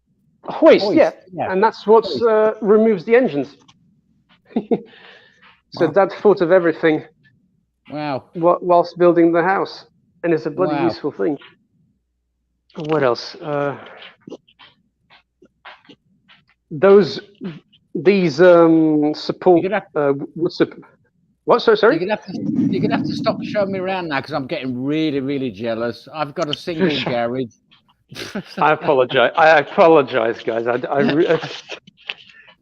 hoist. Yeah. And that's what removes the engines. So Dad thought of everything. Wow. Whilst building the house, and it's a bloody useful thing. What else? These support. What? Sorry. You're gonna have to stop showing me around now, because I'm getting really, really jealous. I've got a single garage. I apologize, guys.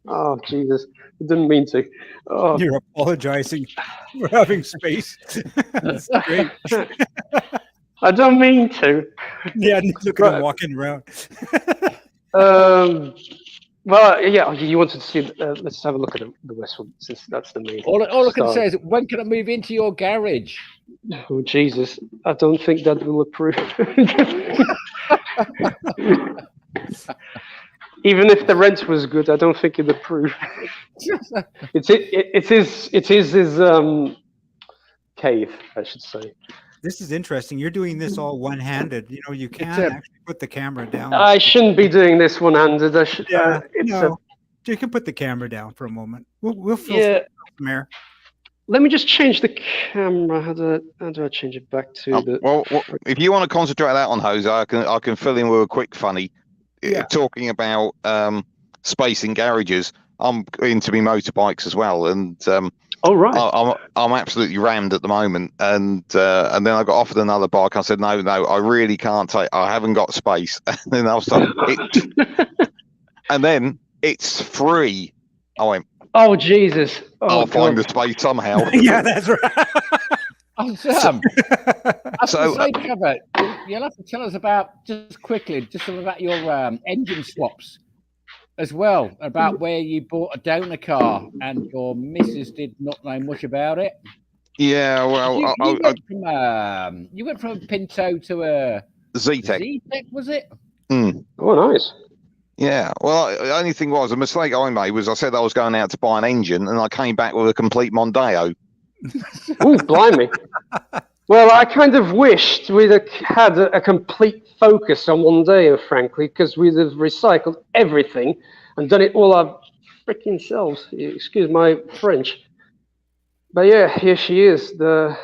Oh Jesus! I didn't mean to. Oh. You're apologizing for having space. That's great. I don't mean to. Yeah, look at him walking around. Well, yeah, you wanted to see. Let's have a look at the Westfield, since that's the main. All I can say is, when can I move into your garage? Oh Jesus! I don't think that will approve. Even if the rent was good, I don't think it'd approve. It is his cave, I should say. This is interesting. You're doing this all one-handed. You know, you can't actually put the camera down. I shouldn't be doing this one-handed. I should. You can put the camera down for a moment. We'll film some air. Let me just change the camera. How do I change it back to the? Well, if you want to concentrate that on Jose, I can fill in with a quick funny. Talking about space in garages. I'm into me motorbikes as well, and oh right, I'm absolutely rammed at the moment, and then I got offered another bike. I said no, I really can't take. I haven't got space. And then I was like, and then it's free. I went, oh Jesus! I'll find the space somehow. Yeah, that's right. Sam, you'll have to tell us about some about your engine swaps as well, about where you bought a donor car and your missus did not know much about it. Yeah, well, you went from a Pinto to a Z-Tech. Z-Tech, was it? Mm. Oh, nice. Yeah, well, the only thing was, a mistake I made was I said I was going out to buy an engine, and I came back with a complete Mondeo. Ooh, blimey. Well, I kind of wished we'd have had a complete focus on Mondeo, frankly, because we'd have recycled everything and done it all our freaking selves. Excuse my French. But yeah, here she is, the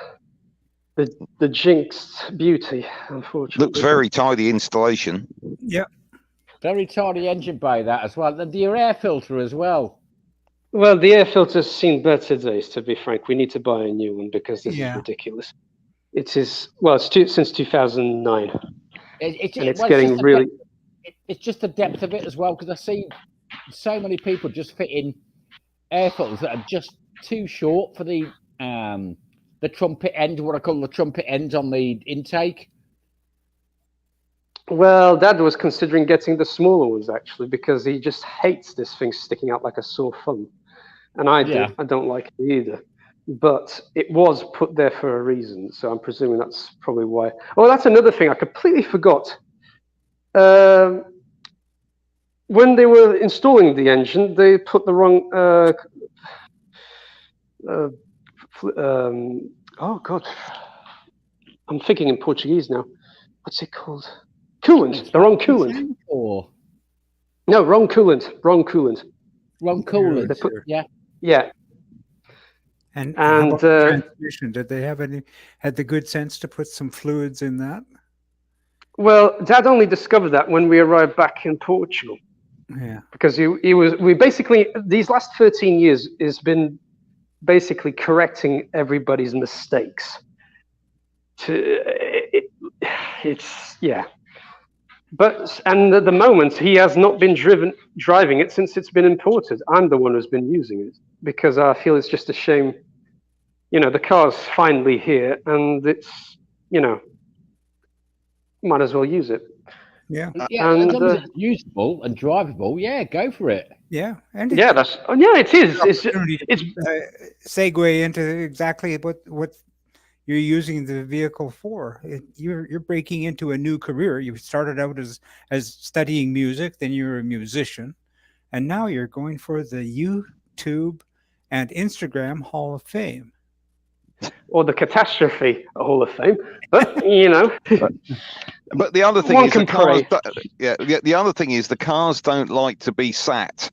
jinxed beauty, unfortunately. Looks very tidy installation. Yeah. Very tidy engine bay, that as well. And your air filter as well. Well, the air filter's seen better days, to be frank. We need to buy a new one because this is ridiculous. It is, well, it's since 2009. It's getting really... It's just the depth of it as well, because I see so many people just fitting air filters that are just too short for the trumpet end, what I call the trumpet end on the intake. Well, Dad was considering getting the smaller ones actually because he just hates this thing sticking out like a sore thumb, and I do. Yeah. I don't like it either. But it was put there for a reason, so I'm presuming that's probably why. Oh, that's another thing I completely forgot. When they were installing the engine, they put the wrong. Oh God, I'm thinking in Portuguese now. What's it called? Coolant. The wrong coolant. Or No, wrong coolant. Wrong coolant. wrong coolant. They put- Yeah. Yeah. And how And about the transmission? Did they had the good sense to put some fluids in that? well, Dad only discovered that when we arrived back in Portugal Yeah. because we basically these last 13 years has been basically correcting everybody's mistakes. It's yeah. But and at the moment he has not been driving it since it's been imported. I'm the one who's been using it because I feel it's just a shame. You know, the car's finally here, and it's might as well use it. Yeah. Yeah, And, as long as it's usable and drivable, yeah, go for it. Yeah. And Yeah, it is. It's segue into exactly what you're using the vehicle for. You're breaking into a new career. You started out as studying music, then you're a musician, and now you're going for the YouTube and Instagram Hall of Fame. or the Catastrophe Hall of Fame, but But the other thing One is, the can cars, pray. the other thing is the cars don't like to be sat.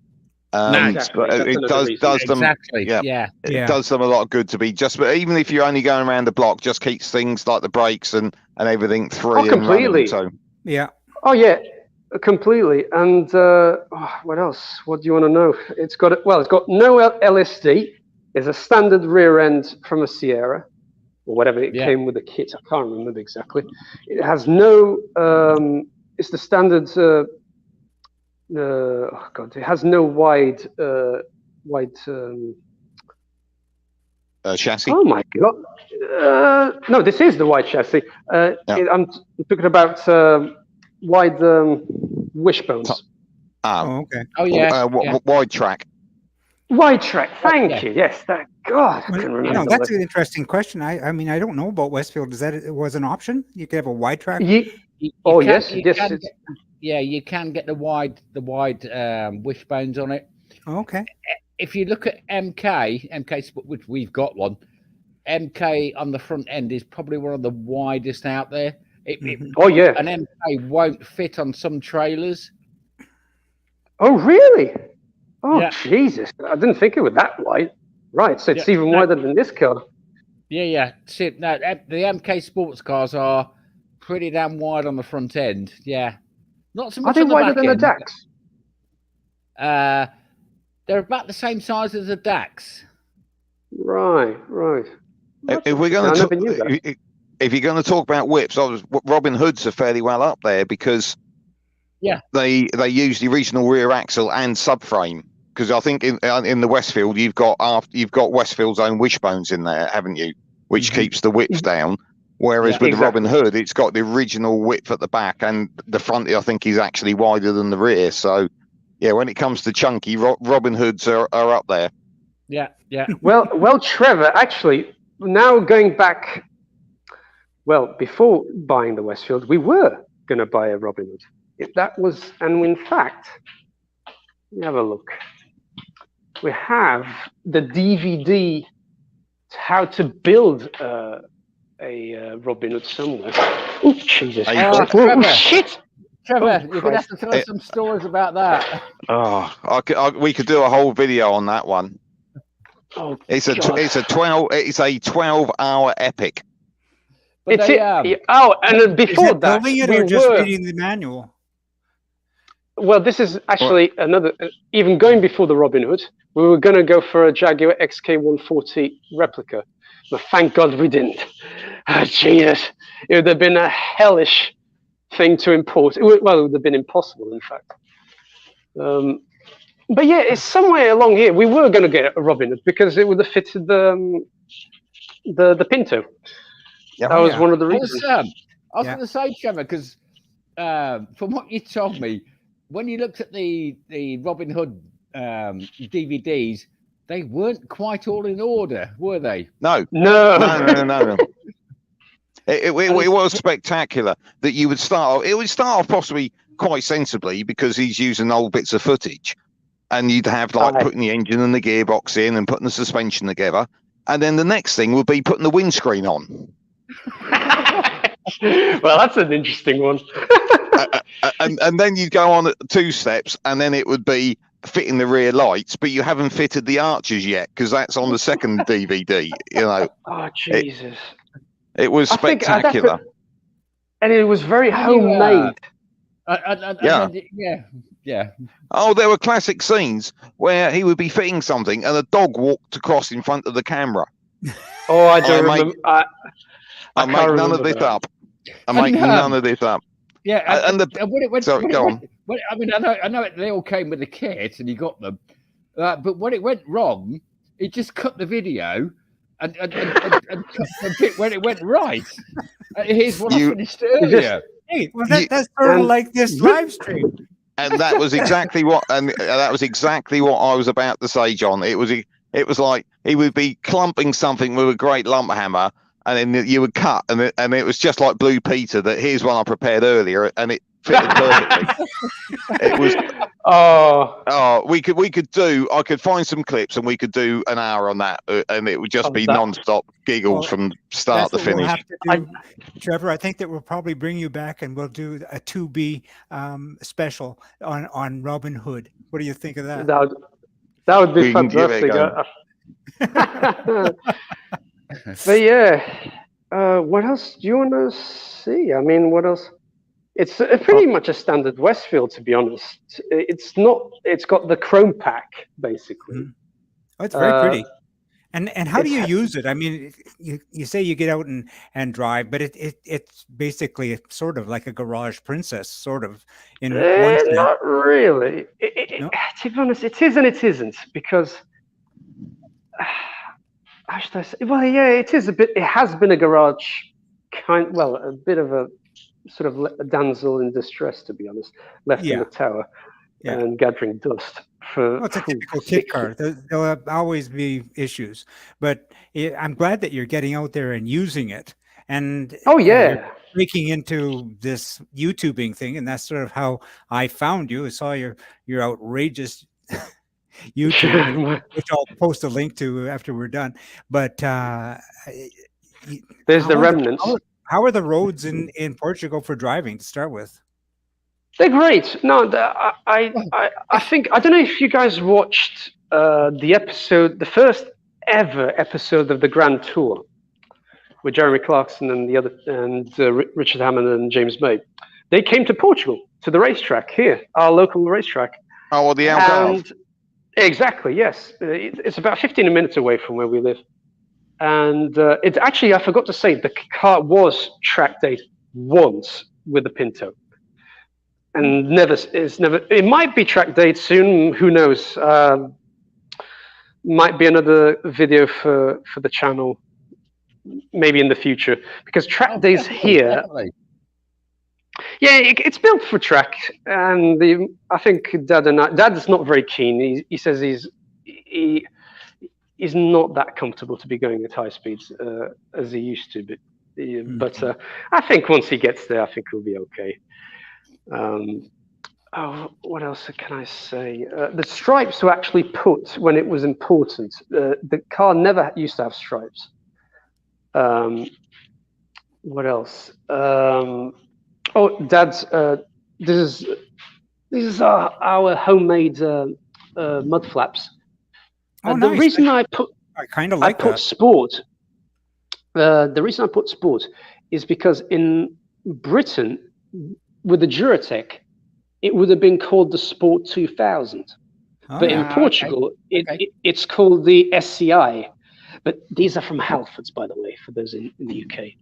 No, exactly. But That's it another does reason. them Exactly. yeah. Yeah. it Yeah. does them a lot of good to be just. But even if you're only going around the block, just keeps things like the brakes and everything free and completely. running. So Yeah. Oh yeah, completely. And what else? What do you want to know? It's got no LSD. It's a standard rear end from a Sierra, or whatever it Yeah. came with the kit. I can't remember exactly. It has no. It's the standard. Oh God! It has no wide. chassis. Oh my God! No, this is the wide chassis. I'm talking about wide wishbones. Oh, okay. Oh yeah. Yeah. Wide track. Wide track. Thank Yeah. you. Yes. God, I Well, can you remember. know, that's an interesting question. I mean, I don't know about Westfield. Is that it was an option? You could have a wide track. You Oh can- yes, you yes. can get- yeah, you can get the wide wishbones on it. Okay. If you look at MK Sport, which we've got one, MK on the front end is probably one of the widest out there. Oh yeah. An MK won't fit on some trailers. Oh really? Oh Yeah. Jesus! I didn't think it was that wide. Right, so it's Yeah, even no. wider than this car. Yeah. See, no, the MK sports cars are pretty damn wide on the front end. Yeah, not so Are much they on the wider back than a end. DAX? They're about the same size as a DAX. Right. If we're I going never knew that. to, if you're going to talk about whips, Robin Hoods are fairly well up there because they use the original rear axle and subframe. Because I think in the Westfield you've got Westfield's own wishbones in there, haven't you? Which keeps the width down. Whereas with the Robin Hood, it's got the original width at the back, and the front I think is actually wider than the rear. So yeah, when it comes to chunky, Robin Hoods are up there. Yeah. Well, Trevor, actually, now going back, before buying the Westfield, we were going to buy a Robin Hood. If that was, and in fact, let me have a look. We have the DVD how to build a Robin Hood somewhere. Oh, Jesus. Trevor. Shit! Trevor, Oh, you're going to have to tell us some stories about that. Oh, we could do a whole video on that one. Oh, It's a 12-hour epic. But and then before Is it that, building it we or just were. reading the manual? Well, this is actually another. Even going before the Robin Hood, we were going to go for a Jaguar XK140 replica, but thank God we didn't. Oh, Jesus, it would have been a hellish thing to import. It would have been impossible, in fact. But yeah, it's somewhere along here. We were going to get a Robin Hood because it would have fitted the Pinto. Yeah. That was one of the reasons. I was going to say, Trevor, because from what you told me, when you looked at the Robin Hood DVDs, they weren't quite all in order, were they? No. It was spectacular that you would start. It would start off possibly quite sensibly because he's using old bits of footage, and you'd have like putting the engine and the gearbox in and putting the suspension together, and then the next thing would be putting the windscreen on. Well, that's an interesting one. and then you'd go on at 2 steps, and then it would be fitting the rear lights, but you haven't fitted the arches yet because that's on the second DVD. You know. Oh Jesus! It was spectacular, and it was very homemade. Yeah. Oh, there were classic scenes where he would be fitting something, and a dog walked across in front of the camera. Oh, I don't remember. I make none of this up. I make none of this up. Yeah, and go on. I mean, I know they all came with a kit, and you got them. But when it went wrong, he just cut the video and cut the bit when it went right. Here's what I finished earlier. Hey, well, that's sort of like this live stream. And that was exactly what, I was about to say, John. It was like he would be clumping something with a great lump hammer, and then you would cut, and it was just like Blue Peter. That here's one I prepared earlier, and it fitted perfectly. It was. I could find some clips, and we could do an hour on that, and it would just be non-stop giggles from start to finish. We'll have to do, Trevor, I think that we'll probably bring you back, and we'll do a 2B special on Robin Hood. What do you think of that? That would be fantastic. But yeah, what else do you want to see? I mean, what else? It's pretty much a standard Westfield, to be honest. It's got the chrome pack, basically. Oh, it's very pretty. And how do you use it? I mean, you say you get out and drive, but it's basically sort of like a garage princess, sort of. In one sense. Not really. No? To be honest, it is and it isn't, because how should I say? Well, yeah, it is a bit. It has been a garage a bit of a sort of a damsel in distress, to be honest, left in the tower and gathering dust. It's a typical kit car. There'll always be issues, but I'm glad that you're getting out there and using it. And you're breaking into this YouTubing thing, and that's sort of how I found you. I saw your outrageous YouTube, which I'll post a link to after we're done. But there's the remnants. How are the roads in Portugal for driving to start with? They're great. No, I think, I don't know if you guys watched the first ever episode of the Grand Tour with Jeremy Clarkson and Richard Hammond and James May. They came to Portugal, to the racetrack here, our local racetrack. Oh, well, the Algarve. Exactly, yes. It's about 15 minutes away from where we live. And it's actually, I forgot to say, the car was track day once with the Pinto, and it might be track date soon. Who knows? Might be another video for the channel, maybe in the future, because track days here. Definitely. Yeah, it's built for track, and I think Dad's not very keen. He says he's not that comfortable to be going at high speeds as he used to, but I think once he gets there, I think he'll be okay. What else can I say? The stripes were actually put when it was important. The car never used to have stripes. What else? Dad's. This is our homemade mud flaps. Nice. The reason I kind of like that. Sport. The reason I put sport is because in Britain, with the Duratec, it would have been called the Sport 2000. But in Portugal, it's called the SCI. But these are from Halfords, by the way, for those in the UK.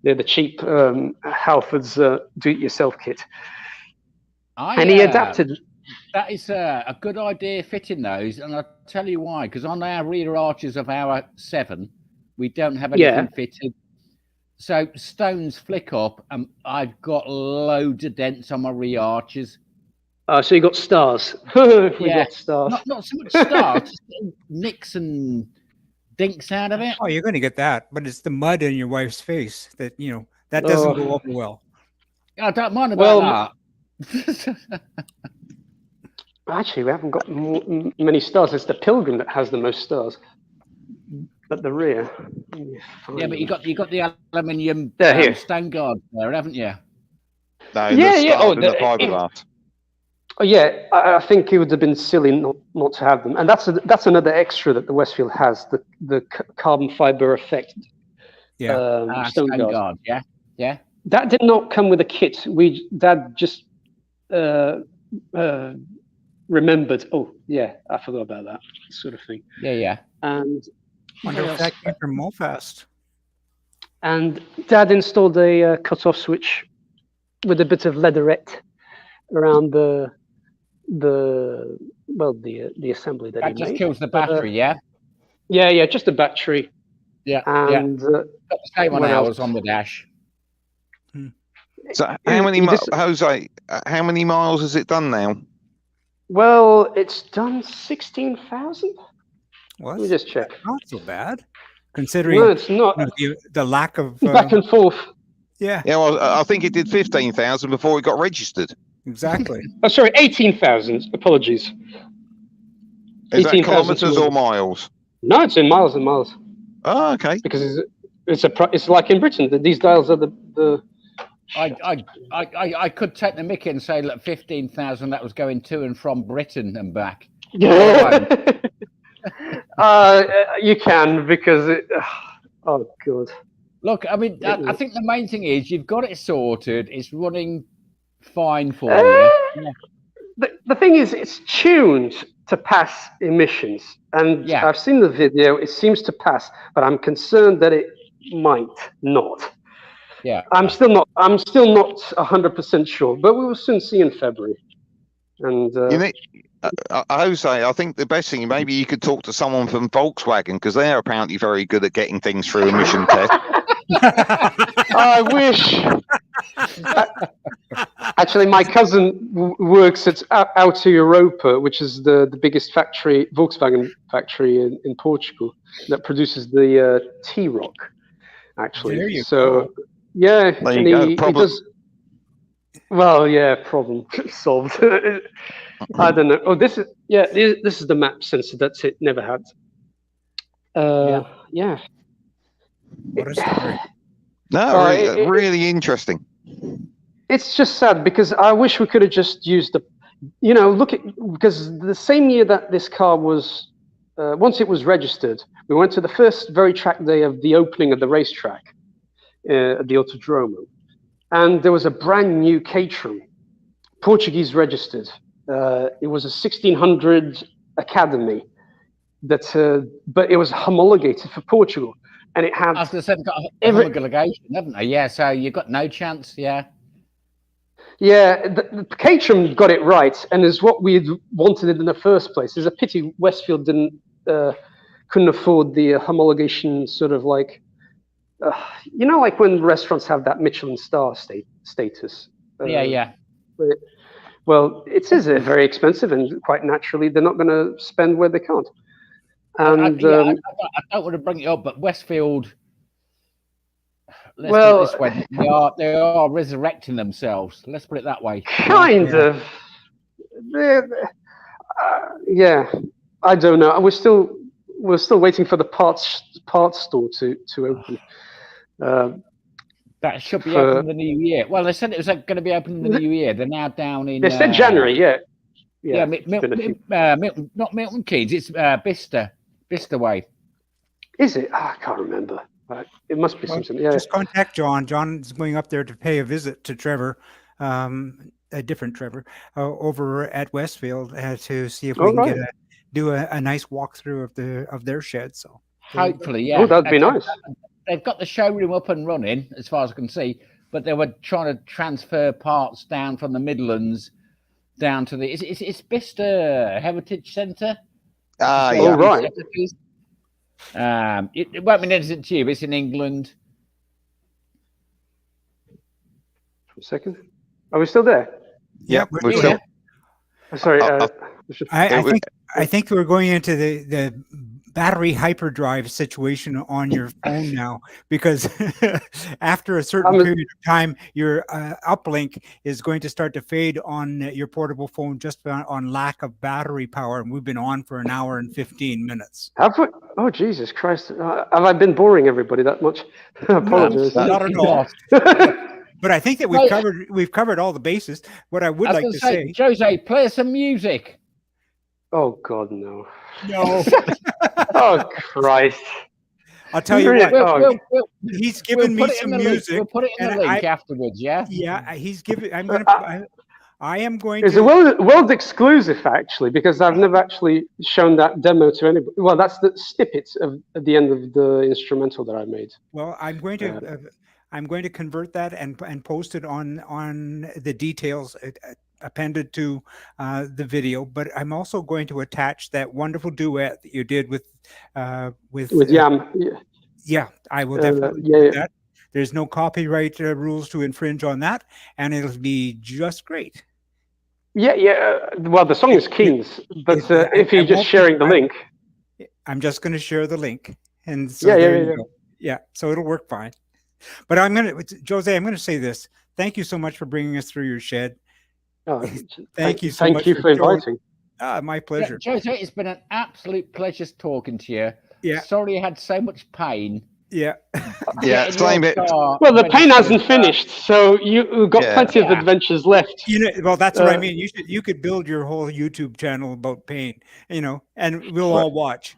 They're the cheap Halfords do-it-yourself kit. And he adapted. That is a good idea, fitting those, and I'll tell you why. Because on our rear arches of our 7, we don't have anything fitted. So stones flick up, and I've got loads of dents on my rear arches. So you got stars. We got stars. Not so much stars, just nicks and dinks out of it. Oh, you're going to get that, but it's the mud in your wife's face that that doesn't go over well. I don't mind about that. Actually, we haven't got many stars. It's the Pilgrim that has the most stars at the rear. Yeah, but you got the aluminium stone guard there, haven't you? No, the fiberglass. Oh yeah, I think it would have been silly not to have them, and that's another extra that the Westfield has, the carbon fiber effect. Yeah, stone guard. Yeah. That did not come with a kit. Dad just remembered. Oh yeah, I forgot about that sort of thing. Yeah. And wonder if that came from Molfast. And Dad installed a cut-off switch with a bit of leatherette around the assembly that he just made. kills the battery, yeah, just the battery. And got the same on ours on the dash. So Jose, how many miles has it done now? Well, it's done 16,000. What? Let me just check. Not so bad, considering it's not. The lack of back and forth. Yeah. Well, I think it did 15,000 before it got registered. Exactly. Oh, sorry, 18,000. Apologies. Is that kilometers or miles? No, it's in miles and miles. Oh, okay. Because it's like in Britain. These dials are the. I could take the mickey and say, look, 15,000. That was going to and from Britain and back. Yeah. You can, because oh god. Look, I mean, I think the main thing is you've got it sorted. It's running fine for you. The thing is, it's tuned to pass emissions, and I've seen the video. It seems to pass, but I'm concerned that it might not. Yeah, I'm still not 100% sure, but we will soon see in February. And Jose, I think the best thing, maybe you could talk to someone from Volkswagen, because they're apparently very good at getting things through emission tests. I wish. Actually, my cousin works at Auto Europa, which is the biggest Volkswagen factory in Portugal, that produces the T-Roc. Actually, there you go. Yeah, there you go. Problem. Problem solved. I don't know. Oh, this is the map sensor. That's it. Never had. Yeah. What a story. No, really interesting. It's just sad because I wish we could have just used because the same year that this car was, once it was registered, we went to the first very track day of the opening of the racetrack at the Autodromo, and there was a brand new Caterham, Portuguese registered. It was a 1600 Academy, but it was homologated for Portugal. And it had. I was going to say, got homologation, haven't they? Yeah, so you've got no chance, yeah. Yeah, the Caterham got it right, and is what we wanted it in the first place. It's a pity Westfield couldn't afford the homologation, sort of like, like when restaurants have that Michelin star status. Yeah. Well, it is very expensive, and quite naturally, they're not going to spend where they can't. And I don't want to bring it up, but Westfield, let's put it this way, they are resurrecting themselves. Let's put it that way. Kind of. I don't know. We're still waiting for the parts store to open. That should be open in the new year. Well, they said it was going to be open in the new year. They're now down in. They said January, yeah. Not Milton Keynes. It's Bicester way. Is it? I can't remember. It must be something. Yeah. Just contact John. John's going up there to pay a visit to Trevor, a different Trevor, over at Westfield to see if we can do a nice walkthrough of their shed. So hopefully, yeah. Oh, that'd be nice. They've got the showroom up and running, as far as I can see, but they were trying to transfer parts down from the Midlands down to it's Bicester Heritage Centre. Yeah. Right. It won't mean anything to you, but it's in England. A second. Are we still there? Yeah, we're still. Sorry. I think we're going into the battery hyperdrive situation on your phone now, because after a certain period of time, your uplink is going to start to fade on your portable phone just on lack of battery power. And we've been on for an hour and 15 minutes. Have we? Oh, Jesus Christ. Have I been boring everybody that much? I apologize. Not at all. But I think that we've covered all the bases. What I would like to say, Jose, play us some music. Oh God, no. No. Oh Christ. I'll tell you what. He's given me some music. We'll put it in the link afterwards. Yeah. Yeah, he's giving. I am going. It's a world exclusive, actually, because I've never actually shown that demo to anybody. Well, that's the snippets at the end of the instrumental that I made. Well, I'm going to convert that and post it on the details appended to the video. But I'm also going to attach that wonderful duet that you did with Yam. Yeah, I will definitely do that. There's no copyright rules to infringe on that, and it'll be just great. Yeah. Well, the song is Keen's, but if you're just sharing the link, I'm just going to share the link, and so yeah, so it'll work fine. But Jose, I'm going to say this. Thank you so much for bringing us through your shed. Oh, thank you so much. Thank you for inviting. My pleasure. Jose, it's been an absolute pleasure talking to you. Yeah. Sorry you had so much pain. Yeah. Yeah, same it. Well, the pain hasn't finished, so you've got plenty of adventures left. Well, that's what I mean. You could build your whole YouTube channel about pain, and we'll all watch.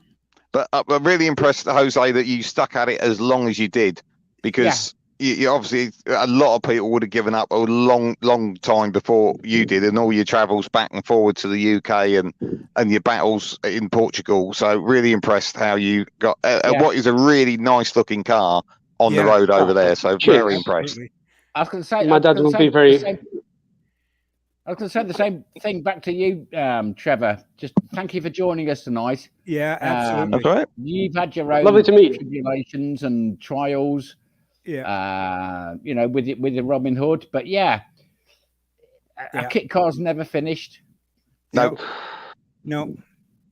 But I'm really impressed, Jose, that you stuck at it as long as you did, because you obviously a lot of people would have given up a long time before you did, and all your travels back and forward to the UK and your battles in Portugal. So really impressed how you got what is a really nice looking car on the road over there. So very impressed. I was going to say, my dad will be very. I was going to say the same thing back to you, Trevor. Just thank you for joining us tonight. Yeah, absolutely. That's right. You've had your own lovely to meet. tribulations and trials. Yeah. With the Robin Hood, but a kit car's never finished. No,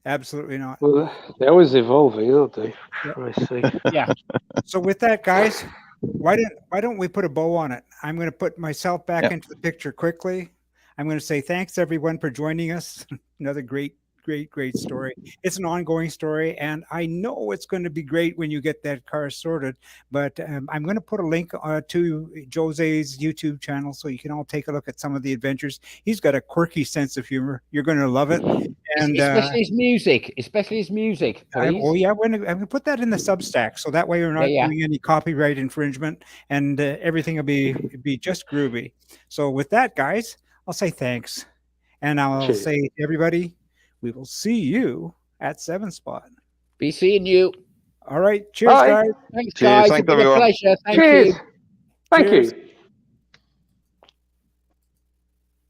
absolutely not. Well, they're always evolving, aren't they? I see. Yeah. So with that, guys, why don't we put a bow on it? I'm going to put myself back into the picture quickly. I'm going to say thanks everyone for joining us. Another great story. It's an ongoing story, and I know it's going to be great when you get that car sorted. But I'm going to put a link to Jose's YouTube channel so you can all take a look at some of the adventures. He's got a quirky sense of humor. You're going to love it, and especially his music. I'm going to put that in the Substack, so that way you're not doing any copyright infringement, and everything will be just groovy. So with that, guys, I'll say thanks, and I'll say to everybody, we will see you at 7 Spot. Be seeing you. All right. Cheers, guys. Thanks, guys. It's been a pleasure. Thank you. Thank you.